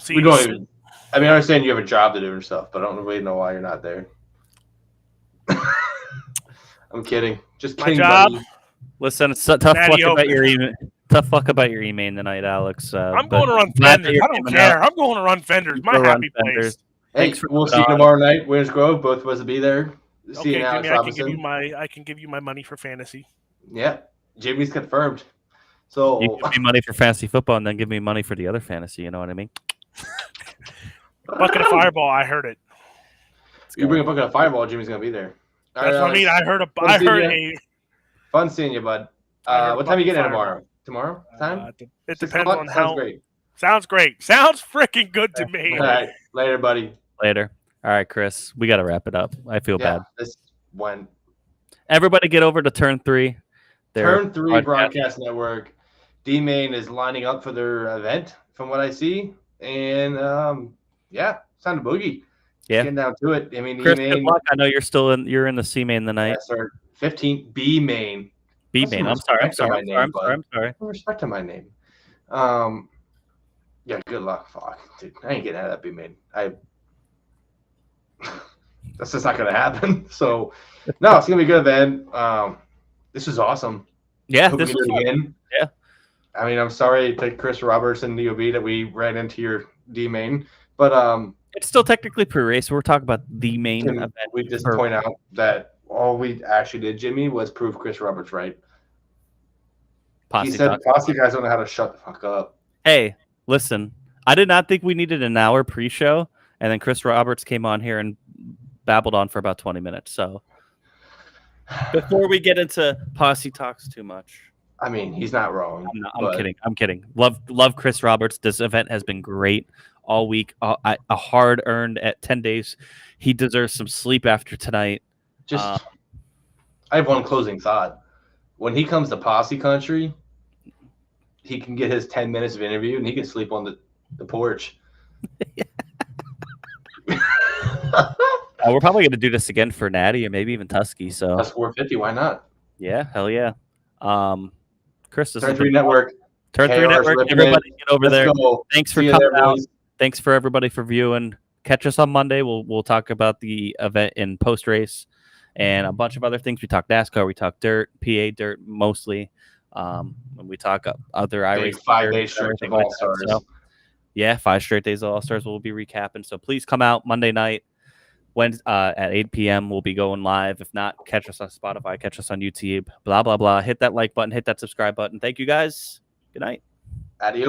We don't even. I mean, I understand you have a job to do and stuff, but I don't really know why you're not there. I'm kidding. Just kidding. Listen, it's tough luck Natty about Open. your email. Tough luck about your email tonight, Alex. I'm but going to run glad that fenders. you're I don't coming care. out. I'm going to run fenders. My Go run happy fenders. place. Hey, Thanks for we'll see coming you on. tomorrow night. Winners Grove. Both of us will be there. See Okay, you, Alex Jimmy, Robinson. I can give you my money for fantasy. Yeah, Jimmy's confirmed. So You give me money for fantasy football, and then give me money for the other fantasy. You know what I mean? Bucket of Fireball. I heard it. You bring a bucket of Fireball, Jimmy's gonna be there. All That's right, what I mean. I heard a. Fun seeing you, bud. What time are you getting in tomorrow? Tomorrow time? It 6 depends o'clock? on Sounds how. great. Sounds great. Sounds freaking good to me. All right, later, buddy. Later. All right, Chris. We got to wrap it up. I feel bad. This went. Everybody, get over to Turn 3. Turn 3 Broadcast Network. D-Main is lining up for their event, from what I see, and yeah, it's time to boogie. Yeah, getting down to it. I mean, Chris, E-Main, good luck. I know you're in the C main tonight. yeah, sir. 15 B main. B Put some main. I'm sorry. I'm respect on sorry. my I'm sorry. name, I'm sorry. I'm sorry. Put respect to my name. Yeah, good luck. Fuck, dude. I ain't getting out of that B main. That's just not gonna happen. So, no, it's gonna be a good event. This is awesome. Yeah, Hope this we can was do it fun. again. Yeah. I mean, I'm sorry to Chris Roberts and DOB that we ran into your D main, but it's still technically pre-race. We're talking about the main can event. we just for- point out that all we actually did, Jimmy, was prove Chris Roberts right. Posse He said talk. Posse guys don't know how to shut the fuck up. Hey, listen. I did not think we needed an hour pre-show, and then Chris Roberts came on here and babbled on for about 20 minutes. So before we get into Posse talks too much. I mean, he's not wrong. I'm kidding. I'm kidding. Love Chris Roberts. This event has been great all week. A hard earned at 10 days. He deserves some sleep after tonight. I have one closing thought. When he comes to Posse Country, he can get his 10 minutes of interview and he can sleep on the porch. We're probably going to do this again for Natty or maybe even Tusky. So that's 450. Why not? Yeah, hell yeah. Chris, this Turn has 3 been Network. Turn 3 KR's Network. ripping Everybody it. get over Let's there. go. Thanks for See you coming there, out. boys. Thanks for everybody for viewing. Catch us on Monday. We'll talk about the event in post race and a bunch of other things. We talk NASCAR. We talk dirt, PA dirt mostly. When we talk other iRacing, 5 days straight of All-Stars. So, yeah, 5 straight days of All-Stars. We'll be recapping. So please come out Monday night. At 8 p.m. we'll be going live. If not, catch us on Spotify, catch us on YouTube, blah, blah, blah. Hit that like button, hit that subscribe button. Thank you guys. Good night. Adios.